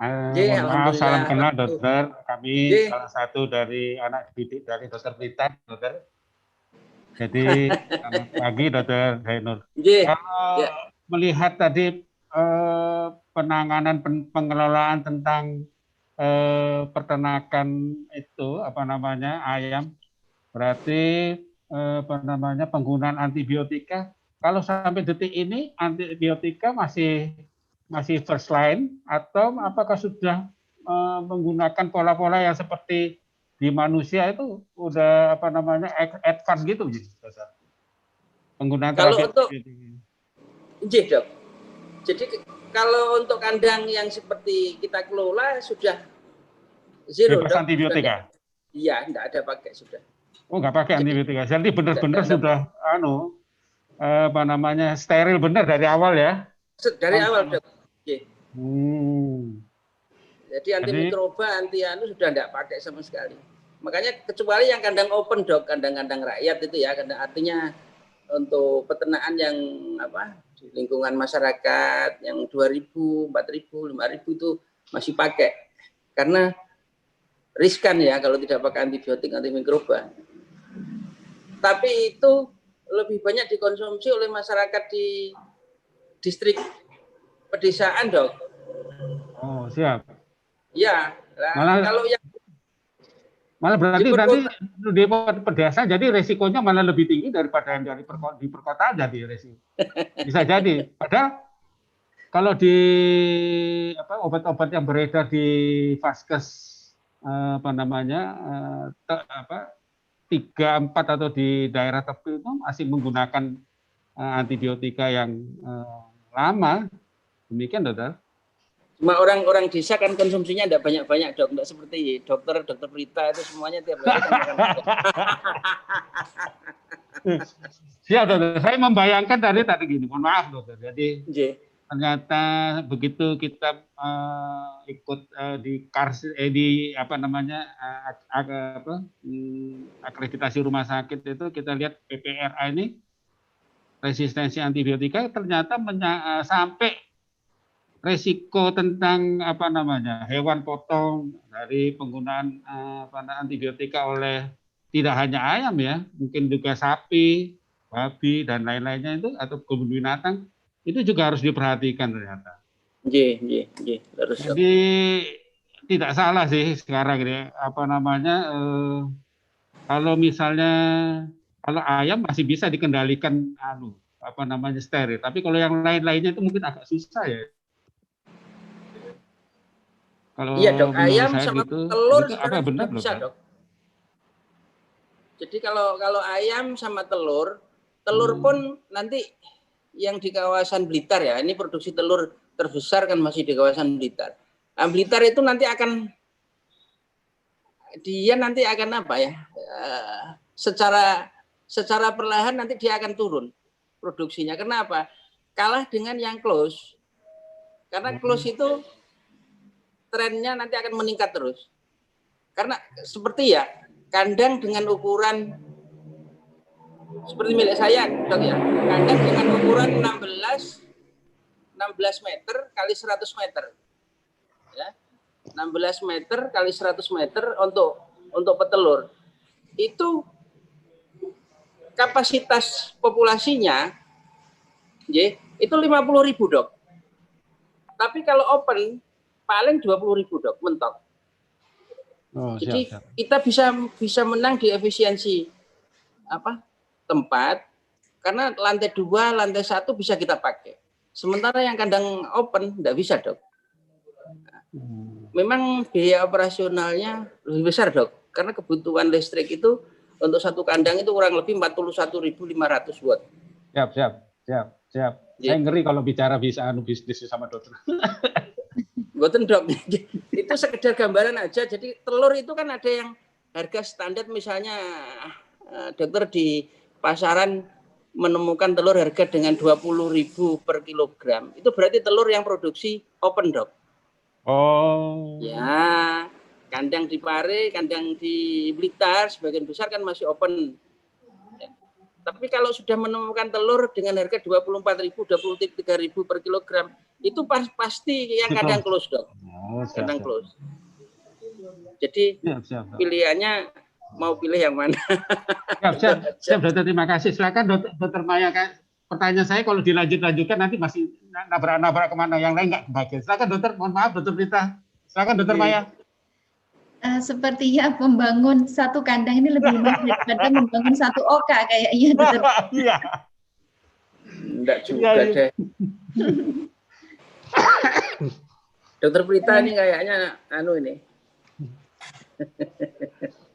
Maaf, salam kenal, Dokter. Kami salah satu dari anak didik dari Dr. Prita, Dokter. Jadi, selamat pagi, Dr. Zainur. Kalau melihat tadi penanganan pengelolaan tentang peternakan itu, ayam, berarti penggunaan antibiotika. Kalau sampai detik ini antibiotika masih first line atau apakah sudah menggunakan pola-pola yang seperti di manusia itu udah advance gitu, penggunaan kalau untuk Dok. Jadi kalau untuk kandang yang seperti kita kelola sudah zero, Dok. Antibiotika. Iya, enggak ada pakai sudah. Oh, nggak pakai antibiotika. Jadi benar-benar sudah steril benar dari awal ya? Dari awal, Dok. Jadi antimikroba, sudah enggak pakai sama sekali. Makanya kecuali yang kandang open, Dok, kandang-kandang rakyat itu ya, artinya untuk peternakan yang di lingkungan masyarakat yang 2.000, 4.000, 5.000 itu masih pakai. Karena riskan ya kalau tidak pakai antibiotik antimikroba. Tapi itu lebih banyak dikonsumsi oleh masyarakat di distrik pedesaan, Dok. Oh, siap. Ya, kalau yang malah berarti di pedesaan jadi resikonya malah lebih tinggi daripada yang di perkotaan jadi resiko. Bisa jadi. Padahal kalau di obat-obat yang beredar di Vaskes 3-4 atau di daerah tertentu itu masih menggunakan antibiotika yang lama. Demikian, Dokter. Cuma orang-orang desa kan konsumsinya tidak banyak-banyak, Dok. Tidak seperti Dr. Prita itu semuanya tiap hari kan makan. Siap, Dokter. Saya membayangkan tadi gini. Mohon maaf, Dokter. Jadi ternyata begitu kita ikut akreditasi rumah sakit itu kita lihat PPRA ini resistensi antibiotika ternyata sampai resiko tentang hewan potong dari penggunaan antibiotika oleh tidak hanya ayam ya, mungkin juga sapi, babi dan lain-lainnya itu atau kebun binatang itu juga harus diperhatikan ternyata. Harus. Jadi tidak salah sih sekarang ini kalau misalnya kalau ayam masih bisa dikendalikan steril, tapi kalau yang lain-lainnya itu mungkin agak susah ya. Kalau iya, Dok, ayam sama telur itu sekarang benar bisa, Dok. Jadi kalau ayam sama telur pun nanti yang di kawasan Blitar ya, ini produksi telur terbesar kan masih di kawasan Blitar. Nah, Blitar itu nanti akan apa ya? Secara perlahan nanti dia akan turun produksinya. Kenapa? Kalah dengan yang close. Karena close itu trennya nanti akan meningkat terus. Karena seperti ya, kandang dengan ukuran seperti milik saya, Dok ya. Kandang dengan ukuran 16 meter kali 100 meter. Ya. 16 meter kali 100 meter untuk petelur. Itu kapasitas populasinya itu 50.000, Dok. Tapi kalau open paling 20.000, Dok, mentok. Oh, Jadi siap. kita bisa menang di efisiensi tempat, karena lantai 2, lantai 1 bisa kita pakai. Sementara yang kandang open tidak bisa, Dok. Memang biaya operasionalnya lebih besar, Dok, karena kebutuhan listrik itu untuk satu kandang itu kurang lebih 41.500 watt. Siap. Saya ngeri kalau bicara bisa bisnis sama dokter. Boten, Dok. Itu sekedar gambaran aja. Jadi telur itu kan ada yang harga standar, misalnya dokter di pasaran menemukan telur harga dengan 20.000 per kilogram. Itu berarti telur yang produksi open, Dok. Oh. Ya, kandang di Pare, kandang di Blitar sebagian besar kan masih open. Ya. Tapi kalau sudah menemukan telur dengan harga 24.000, 23.000 per kilogram, itu pasti yang kandang close, Dok. Oh, kandang close. Jadi siap. pilihannya mau pilih yang mana? Siap, Dokter. Terima kasih. Silakan Dokter Maya. Pertanyaan saya kalau dilanjutkan nanti masih nabrak kemana, yang lain nggak kebagian. Silakan Dokter. Mohon maaf, Dokter Prita. Silakan Dokter Maya. Sepertinya membangun satu kandang ini lebih mahal daripada membangun satu oka kayaknya, Dokter. Iya. Enggak juga deh. Dokter Prita ini kayaknya ini.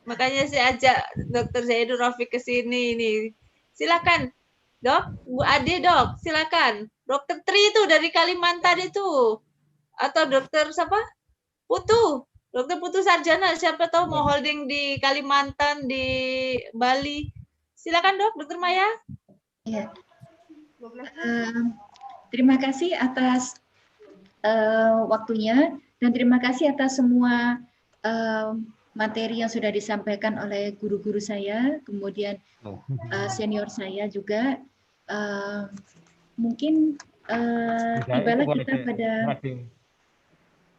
Makanya saya ajak Dokter Zainur Rafiq ke sini ini. Silakan, Dok, Bu Ade, Dok, silakan. Dokter Tri itu dari Kalimantan itu. Atau Dokter siapa? Putu. Dokter Putu Sarjana, siapa tahu mau holding di Kalimantan, di Bali. Silakan, Dok, Dokter Maya. Ya. Terima kasih atas waktunya dan terima kasih atas semua materi yang sudah disampaikan oleh guru-guru saya, kemudian senior saya juga. Mungkin tibalah kita pada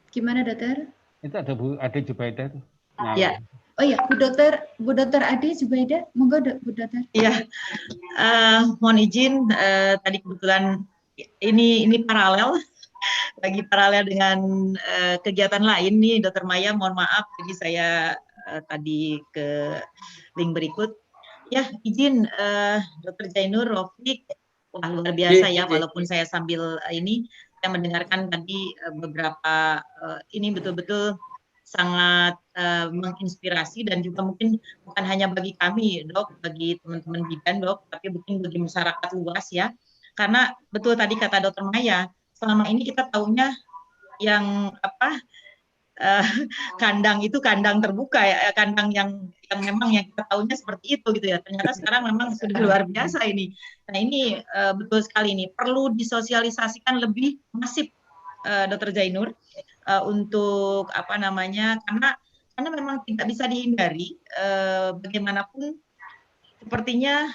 gimana, Dokter? Itu ada Bu Ade Jubaida tuh. Ya. Oh ya, Bu Dokter Ade Jubaida, monggo Bu Dokter. Iya. Mohon izin, tadi kebetulan ini paralel. Lagi paralel dengan kegiatan lain nih, Dokter Maya, mohon maaf, jadi saya tadi ke link berikut. Ya, izin Dokter Zainur Rafiq, wah luar biasa ya, walaupun saya sambil saya mendengarkan tadi beberapa ini betul-betul sangat menginspirasi dan juga mungkin bukan hanya bagi kami, Dok, bagi teman-teman bidan, Dok, tapi mungkin bagi masyarakat luas ya. Karena betul tadi kata Dokter Maya, selama ini kita tahunya yang kandang itu kandang terbuka ya, kandang yang memang yang kita tahunya seperti itu gitu ya. Ternyata sekarang memang sudah luar biasa ini. Nah ini betul sekali ini perlu disosialisasikan lebih masif, Dokter Zainur, untuk karena memang tidak bisa dihindari, bagaimanapun sepertinya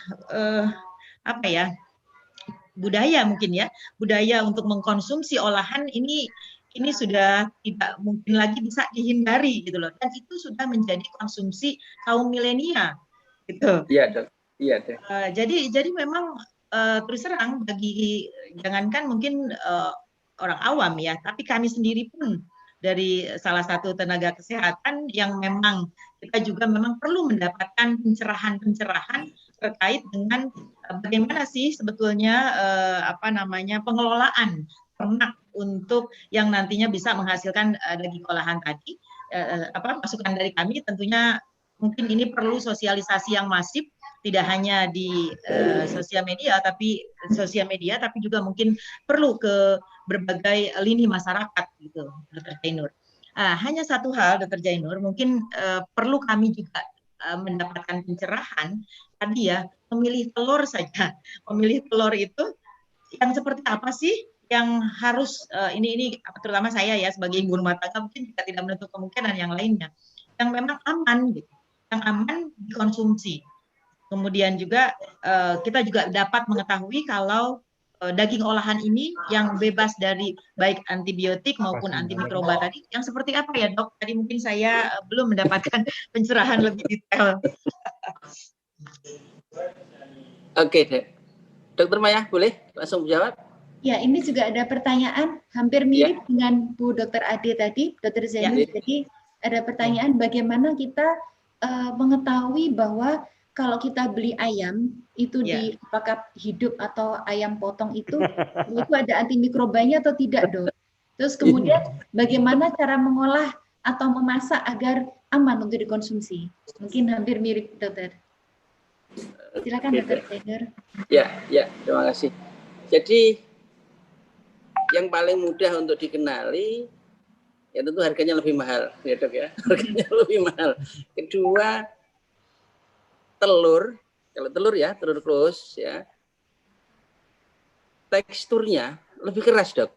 budaya mungkin ya, budaya untuk mengkonsumsi olahan ini sudah tidak mungkin lagi bisa dihindari gitu loh, dan itu sudah menjadi konsumsi kaum milenial gitu. Iya, Dok. Iya, Dok. Jadi memang terus terang bagi jangankan mungkin orang awam ya, tapi kami sendiri pun dari salah satu tenaga kesehatan yang memang kita juga memang perlu mendapatkan pencerahan terkait dengan bagaimana sih sebetulnya pengelolaan ternak untuk yang nantinya bisa menghasilkan daging olahan tadi. Masukan dari kami tentunya mungkin ini perlu sosialisasi yang masif tidak hanya di sosial media, tapi juga mungkin perlu ke berbagai lini masyarakat gitu, Dr. Zainur. Hanya satu hal, Dr. Zainur, mungkin perlu kami juga mendapatkan pencerahan tadi ya, memilih telur saja. Memilih telur itu yang seperti apa sih yang harus ini terutama saya ya sebagai ibu rumah tangga, mungkin kita tidak menutup kemungkinan yang lainnya yang memang aman gitu, yang aman dikonsumsi. Kemudian juga kita juga dapat mengetahui kalau daging olahan ini yang bebas dari baik antibiotik maupun antimikroba tadi yang seperti apa ya, Dok? Tadi mungkin saya belum mendapatkan pencerahan lebih detail. Oke, Dek. Dokter Maya, boleh langsung jawab? Ya, ini juga ada pertanyaan hampir mirip dengan Bu Dr. Ade tadi, Dr. Zainur. Jadi ada pertanyaan bagaimana kita mengetahui bahwa kalau kita beli ayam itu di apakah hidup atau ayam potong itu ada antimikrobanya atau tidak, Dok? Terus kemudian bagaimana cara mengolah atau memasak agar aman untuk dikonsumsi? Mungkin hampir mirip, Dokter. Silakan, Dr. Zainur. Ya, terima kasih. Jadi yang paling mudah untuk dikenali ya tentu harganya lebih mahal, ya Dok ya. Harganya lebih mahal. Kedua, telur, kalau telur ya, telur close ya, teksturnya lebih keras, Dok.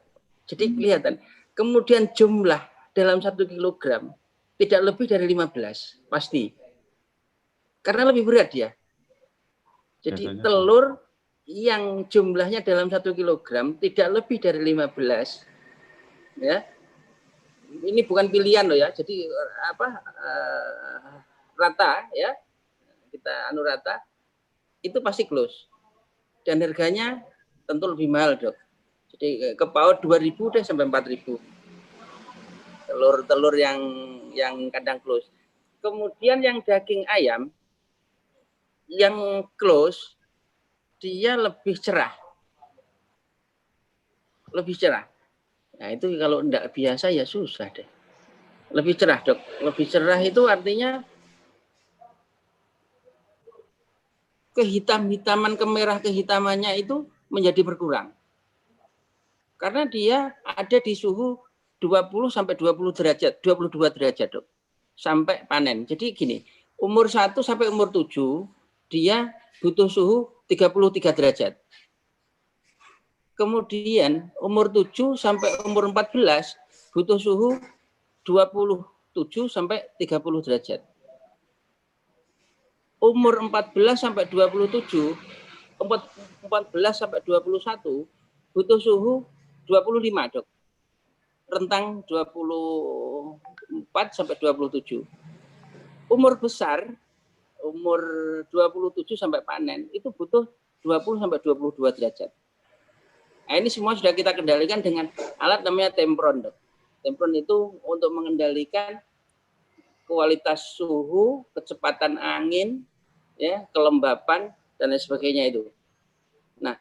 Jadi kelihatan. Kemudian jumlah dalam 1 kilogram tidak lebih dari 15, pasti. Karena lebih berat dia. Jadi telur yang jumlahnya dalam 1 kilogram tidak lebih dari 15, ya. Ini bukan pilihan loh ya. Jadi rata ya. Kita rata, itu pasti close. Dan harganya tentu lebih mahal, Dok. Jadi ke PAUD 2.000 deh sampai 4.000. Telur yang kandang close. Kemudian yang daging ayam yang close dia lebih cerah. Lebih cerah. Nah, itu kalau enggak biasa ya susah deh. Lebih cerah, Dok. Lebih cerah itu artinya kehitam-hitaman, kemerah kehitamannya itu menjadi berkurang. Karena dia ada di suhu 20 sampai 20 derajat, 22 derajat, Dok. Sampai panen. Jadi gini, umur 1 sampai umur 7 dia butuh suhu 33 derajat. Kemudian umur 7 sampai umur 14 butuh suhu 27 sampai 30 derajat. Umur 14 sampai 27, 14 sampai 21 butuh suhu 25, Dok. Rentang 24 sampai 27. Umur besar, umur 27 sampai panen itu butuh 20 sampai 22 derajat. Nah, ini semua sudah kita kendalikan dengan alat namanya tempron, Dok. Tempron itu untuk mengendalikan kualitas suhu, kecepatan angin, ya, kelembapan dan lain sebagainya itu. Nah,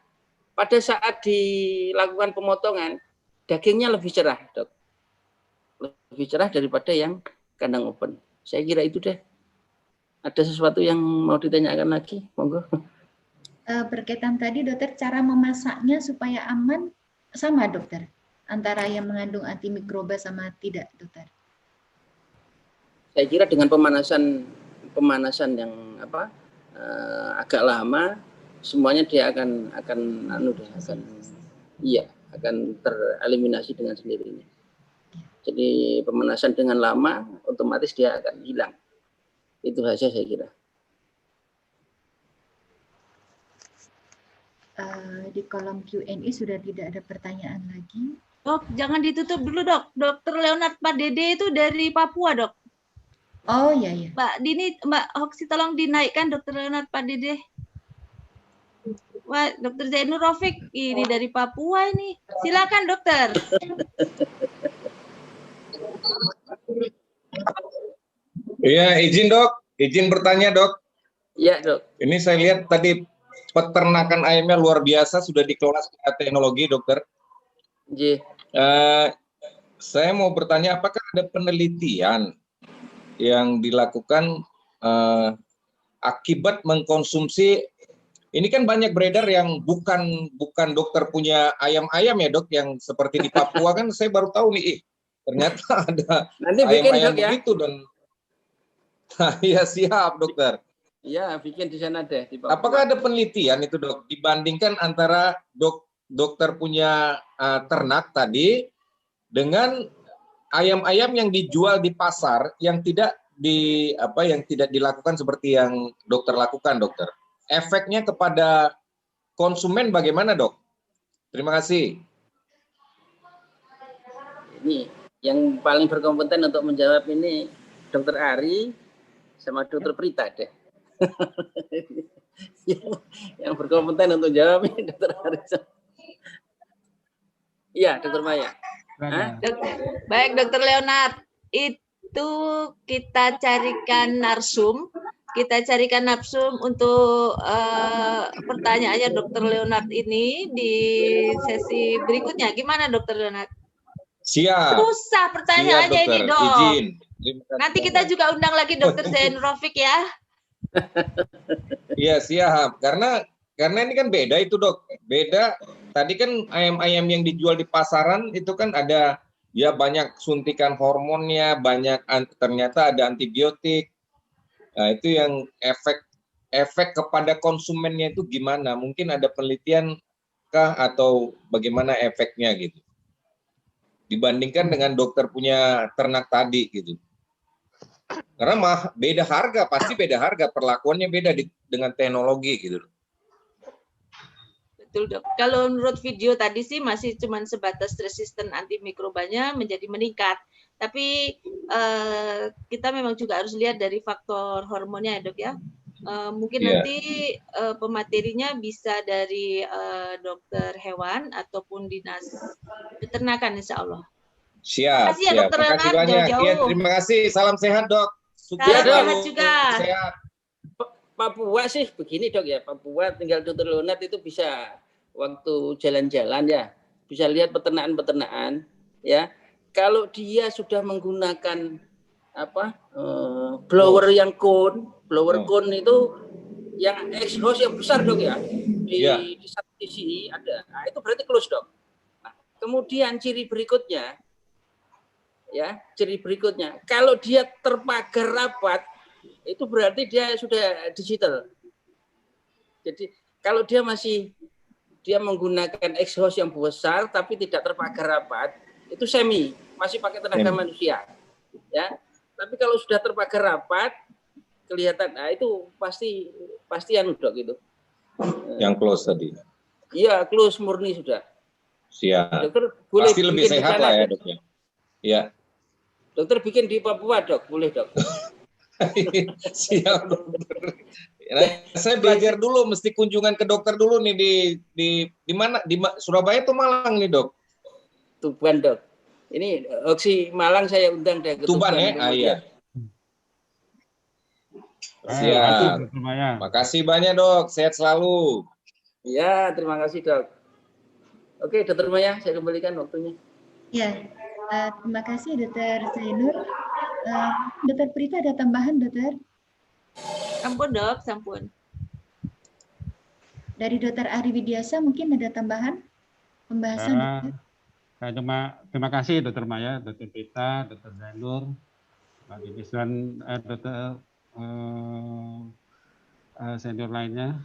pada saat dilakukan pemotongan, dagingnya lebih cerah, Dok. Lebih cerah daripada yang kandang open. Saya kira itu deh. Ada sesuatu yang mau ditanyakan lagi? Monggo. Berkaitan tadi, Dokter, cara memasaknya supaya aman sama, Dokter? Antara yang mengandung antimikroba sama tidak, Dokter? Saya kira dengan pemanasan yang agak lama, semuanya dia akan tereliminasi dengan sendirinya. Jadi pemanasan dengan lama otomatis dia akan hilang. Itu saja saya kira. Di kolom Q&A sudah tidak ada pertanyaan lagi. Dok, jangan ditutup dulu, Dok. Dr. Leonard Padede itu dari Papua, Dok. Oh iya. Mbak Dini, Mbak Hoksi tolong dinaikkan Dr. Leonard Padede. Wah, Dr. Zainur Rofik ini dari Papua ini. Silakan, Dokter. Iya, izin, Dok. Izin bertanya, Dok. Iya, Dok. Ini saya lihat tadi peternakan ayamnya luar biasa, sudah dikelola secara teknologi, Dokter. Iya. Saya mau bertanya, apakah ada penelitian yang dilakukan akibat mengkonsumsi. Ini kan banyak beredar yang bukan dokter punya ayam-ayam ya dok, yang seperti di Papua kan saya baru tahu nih, ternyata ada Nanti bikin ayam-ayam dok ya. begitu dan ya siap dokter. Iya, bikin di sana deh di Papua. Apakah ada penelitian itu dok dibandingkan antara dokter punya ternak tadi dengan ayam-ayam yang dijual di pasar yang tidak dilakukan seperti yang dokter lakukan dokter? Efeknya kepada konsumen bagaimana dok? Terima kasih. Ini yang paling berkompeten untuk menjawab ini Dokter Ari sama Dokter Prita deh. yang berkompeten untuk jawab ini Dokter Ari. Iya, Dokter Maya. Baik, Dokter Leonard. Itu kita carikan narsum. Kita carikan narsum untuk pertanyaannya Dokter Leonard ini di sesi berikutnya. Gimana Dokter Leonard? Siap. Susah pertanyaannya siap, ini dok. Izin. Nanti kita juga undang lagi Dokter Zain Rofik ya. Iya siap. Karena ini kan beda itu dok. Beda. Tadi kan ayam-ayam yang dijual di pasaran itu kan ada ya banyak suntikan hormonnya, ternyata ada antibiotik. Nah, itu yang efek kepada konsumennya itu gimana? Mungkin ada penelitian kah atau bagaimana efeknya gitu? Dibandingkan dengan dokter punya ternak tadi gitu. Karena beda harga, pasti beda harga, perlakuannya beda dengan teknologi gitu. Betul dok. Kalau menurut video tadi sih masih cuma sebatas resisten antimikrobanya menjadi meningkat. Tapi kita memang juga harus lihat dari faktor hormonnya ya dok ya. Mungkin nanti pematerinya bisa dari dokter hewan ataupun dinas peternakan insya Allah. Siap. Terima kasih ya dokter Leonard jauh-jauh. Ya, terima kasih. Salam sehat dok. Salam sehat juga. Sehat. Papua sih begini dok ya. Papua tinggal Dokter Leonard itu bisa waktu jalan-jalan ya. Bisa lihat peternakan ya. Kalau dia sudah menggunakan blower yang cone, cone itu yang exhaust yang besar dok ya, di satu sisi ada, nah, itu berarti close dok. Nah, kemudian ciri berikutnya, kalau dia terpagar rapat, itu berarti dia sudah digital. Jadi kalau dia menggunakan exhaust yang besar tapi tidak terpagar rapat, itu semi. Masih pakai tenaga manusia, ya. Tapi kalau sudah terpagar rapat, kelihatan, nah itu pasti dok itu. Yang close tadi. Iya, close murni sudah. Siap. Dokter boleh pasti lebih sehat lah ya dok ya. Iya. Dokter bikin di Papua dok, boleh dok. Siap dokter. Nah, saya belajar dulu, mesti kunjungan ke dokter dulu nih di mana? Di Surabaya atau Malang nih dok? Tuban dok. Ini Oksi Malang saya undang deh ke Tuban ya? Iya. Siap. Makasih banyak dok, sehat selalu. Iya, terima kasih dok. Oke, Dokter Maya, saya kembalikan waktunya. Ya, terima kasih Dokter Zainur. Dokter Prita ada tambahan dokter? Sampun dok, sampun. Dari Dokter Ari Widiasa mungkin ada tambahan pembahasan dokter? Saya terima kasih Dokter Maya, Dokter Prita, Dokter Zainur, Mbak Dinis dan Dokter senior lainnya.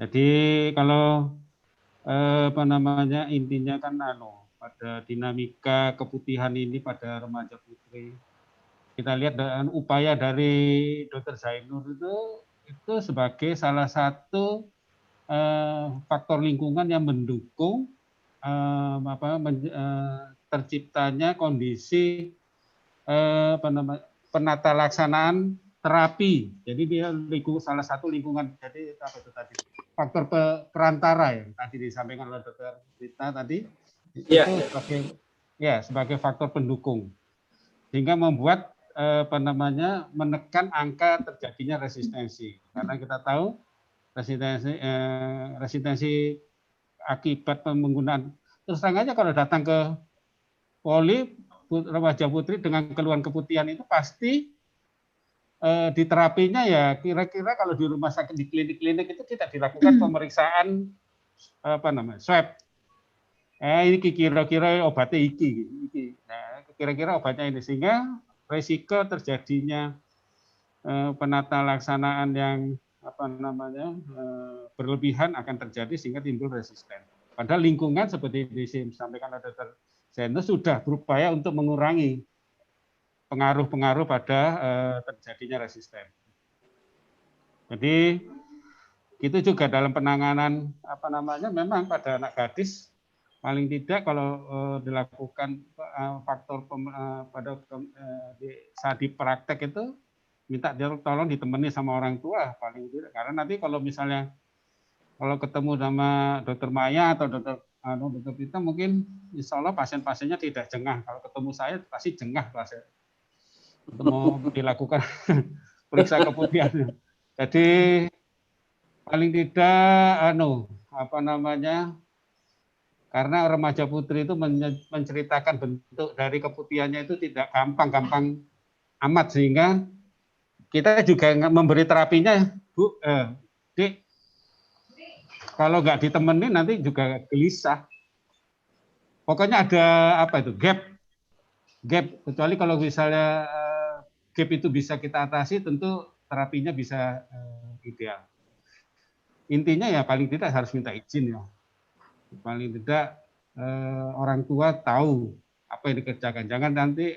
Jadi kalau intinya kan pada dinamika keputihan ini pada remaja putri, kita lihat dengan upaya dari Dokter Zainur itu sebagai salah satu faktor lingkungan yang mendukung terciptanya kondisi penata laksanaan terapi. Jadi dia salah satu lingkungan. Jadi apa itu tadi? Faktor perantara yang tadi disampaikan oleh Dokter Rita tadi itu sebagai faktor pendukung, sehingga membuat menekan angka terjadinya resistensi. Karena kita tahu resistensi akibat penggunaan, terus terang aja kalau datang ke poli remaja putri dengan keluhan keputihan itu pasti di terapinya ya kira-kira kalau di rumah sakit, di klinik-klinik itu tidak dilakukan pemeriksaan swab. Ini kira-kira obatnya iki. Nah, kira-kira obatnya ini, sehingga risiko terjadinya penata laksanaan yang berlebihan akan terjadi sehingga timbul resisten. Padahal lingkungan seperti disampaikan oleh Dr. Zainur sudah berupaya untuk mengurangi pengaruh-pengaruh pada terjadinya resisten. Jadi itu juga dalam penanganan memang pada anak gadis paling tidak kalau dilakukan faktor saat di praktek itu minta dia tolong ditemani sama orang tua paling tidak, karena nanti kalau misalnya kalau ketemu sama Dokter Maya atau Dokter Pita mungkin insya Allah pasien-pasiennya tidak jengah. Kalau ketemu saya pasti jengah pasien untuk mau dilakukan periksa kemudian. Jadi paling tidak karena remaja putri itu menceritakan bentuk dari keputihannya itu tidak gampang amat, sehingga kita juga memberi terapinya, Bu, Dik, kalau nggak ditemenin nanti juga gelisah. Pokoknya ada gap. Kecuali kalau misalnya gap itu bisa kita atasi, tentu terapinya bisa ideal. Intinya ya paling tidak harus minta izin ya. Paling tidak orang tua tahu apa yang dikerjakan. Jangan nanti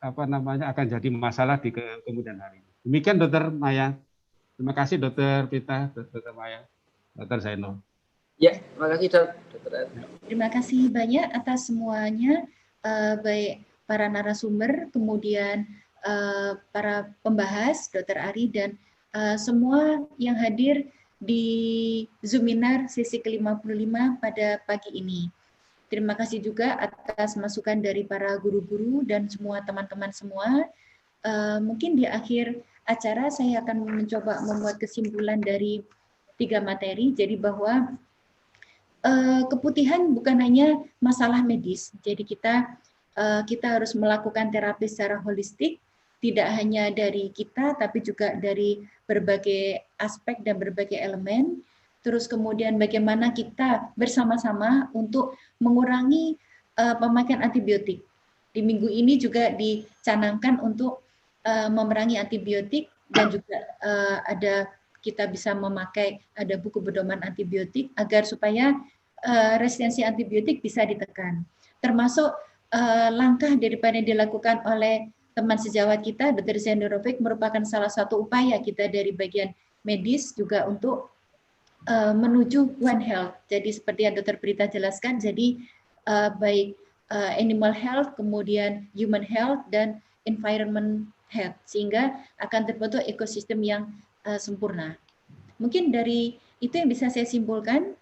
akan jadi masalah di kemudian hari. Demikian Dokter Maya. Terima kasih Dokter Pita, Dokter Maya, Dokter Zainur. Ya, terima kasih Dokter. Terima kasih banyak atas semuanya, baik para narasumber, kemudian para pembahas, Dokter Ari, dan semua yang hadir di Zoominar sesi ke-55 pada pagi ini. Terima kasih juga atas masukan dari para guru-guru dan semua teman-teman semua. Mungkin di akhir acara saya akan mencoba membuat kesimpulan dari 3 materi. Jadi bahwa keputihan bukan hanya masalah medis. Jadi kita harus melakukan terapi secara holistik, tidak hanya dari kita, tapi juga dari berbagai aspek dan berbagai elemen. Terus kemudian bagaimana kita bersama-sama untuk mengurangi pemakaian antibiotik. Di minggu ini juga dicanangkan untuk memerangi antibiotik, dan juga kita bisa memakai ada buku pedoman antibiotik agar supaya resistensi antibiotik bisa ditekan. Termasuk langkah daripada yang dilakukan oleh teman sejawat kita, Dr. Zainur Rofiq, merupakan salah satu upaya kita dari bagian medis juga untuk menuju One Health. Jadi seperti yang Dr. Prita jelaskan, jadi baik animal health, kemudian human health, dan environment health, sehingga akan terbentuk ekosistem yang sempurna. Mungkin dari itu yang bisa saya simpulkan.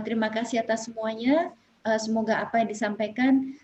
Terima kasih atas semuanya. Semoga apa yang disampaikan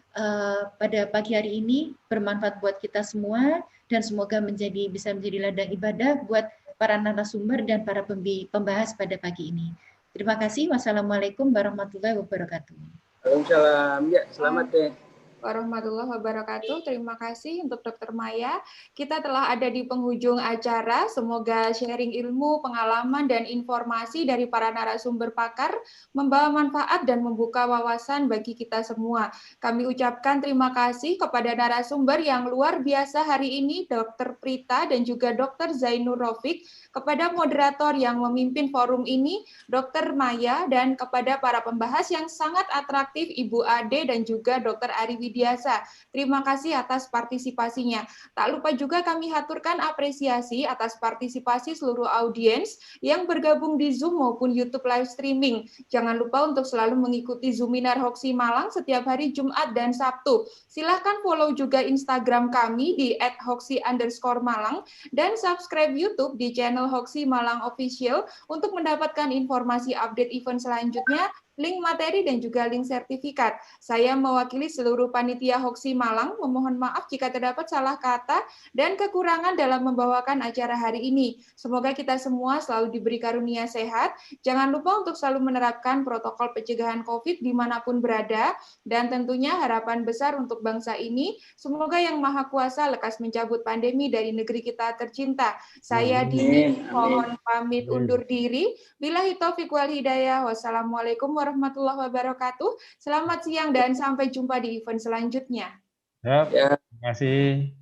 pada pagi hari ini bermanfaat buat kita semua, dan semoga bisa menjadi ladang ibadah buat para narasumber dan para pembahas pada pagi ini. Terima kasih. Wassalamualaikum warahmatullahi wabarakatuh. Waalaikumsalam. Ya, selamat deh. Warahmatullahi wabarakatuh. Terima kasih untuk Dr. Maya. Kita telah ada di penghujung acara. Semoga sharing ilmu, pengalaman, dan informasi dari para narasumber pakar membawa manfaat dan membuka wawasan bagi kita semua. Kami ucapkan terima kasih kepada narasumber yang luar biasa hari ini, Dr. Prita dan juga Dr. Zainur Rofiq, kepada moderator yang memimpin forum ini, Dr. Maya, dan kepada para pembahas yang sangat atraktif, Ibu Ade dan juga Dr. Ari Widiasa. Terima kasih atas partisipasinya. Tak lupa juga kami haturkan apresiasi atas partisipasi seluruh audiens yang bergabung di Zoom maupun YouTube live streaming. Jangan lupa untuk selalu mengikuti Zoominar Hoxi Malang setiap hari Jumat dan Sabtu. Silahkan follow juga Instagram kami di @hoxi_malang dan subscribe YouTube di channel Hoxi Malang Official untuk mendapatkan informasi update event selanjutnya link materi dan juga link sertifikat. Saya mewakili seluruh panitia Hoksi Malang memohon maaf jika terdapat salah kata dan kekurangan dalam membawakan acara hari ini. Semoga kita semua selalu diberi karunia sehat. Jangan lupa untuk selalu menerapkan protokol pencegahan COVID dimanapun berada, dan tentunya harapan besar untuk bangsa ini, semoga Yang Maha Kuasa lekas mencabut pandemi dari negeri kita tercinta. Saya Dini mohon pamit undur diri. Billahi taufiq wal hidayah. Wassalamualaikum warahmatullahi wabarakatuh. Selamat siang dan sampai jumpa di event selanjutnya. Ya, terima kasih.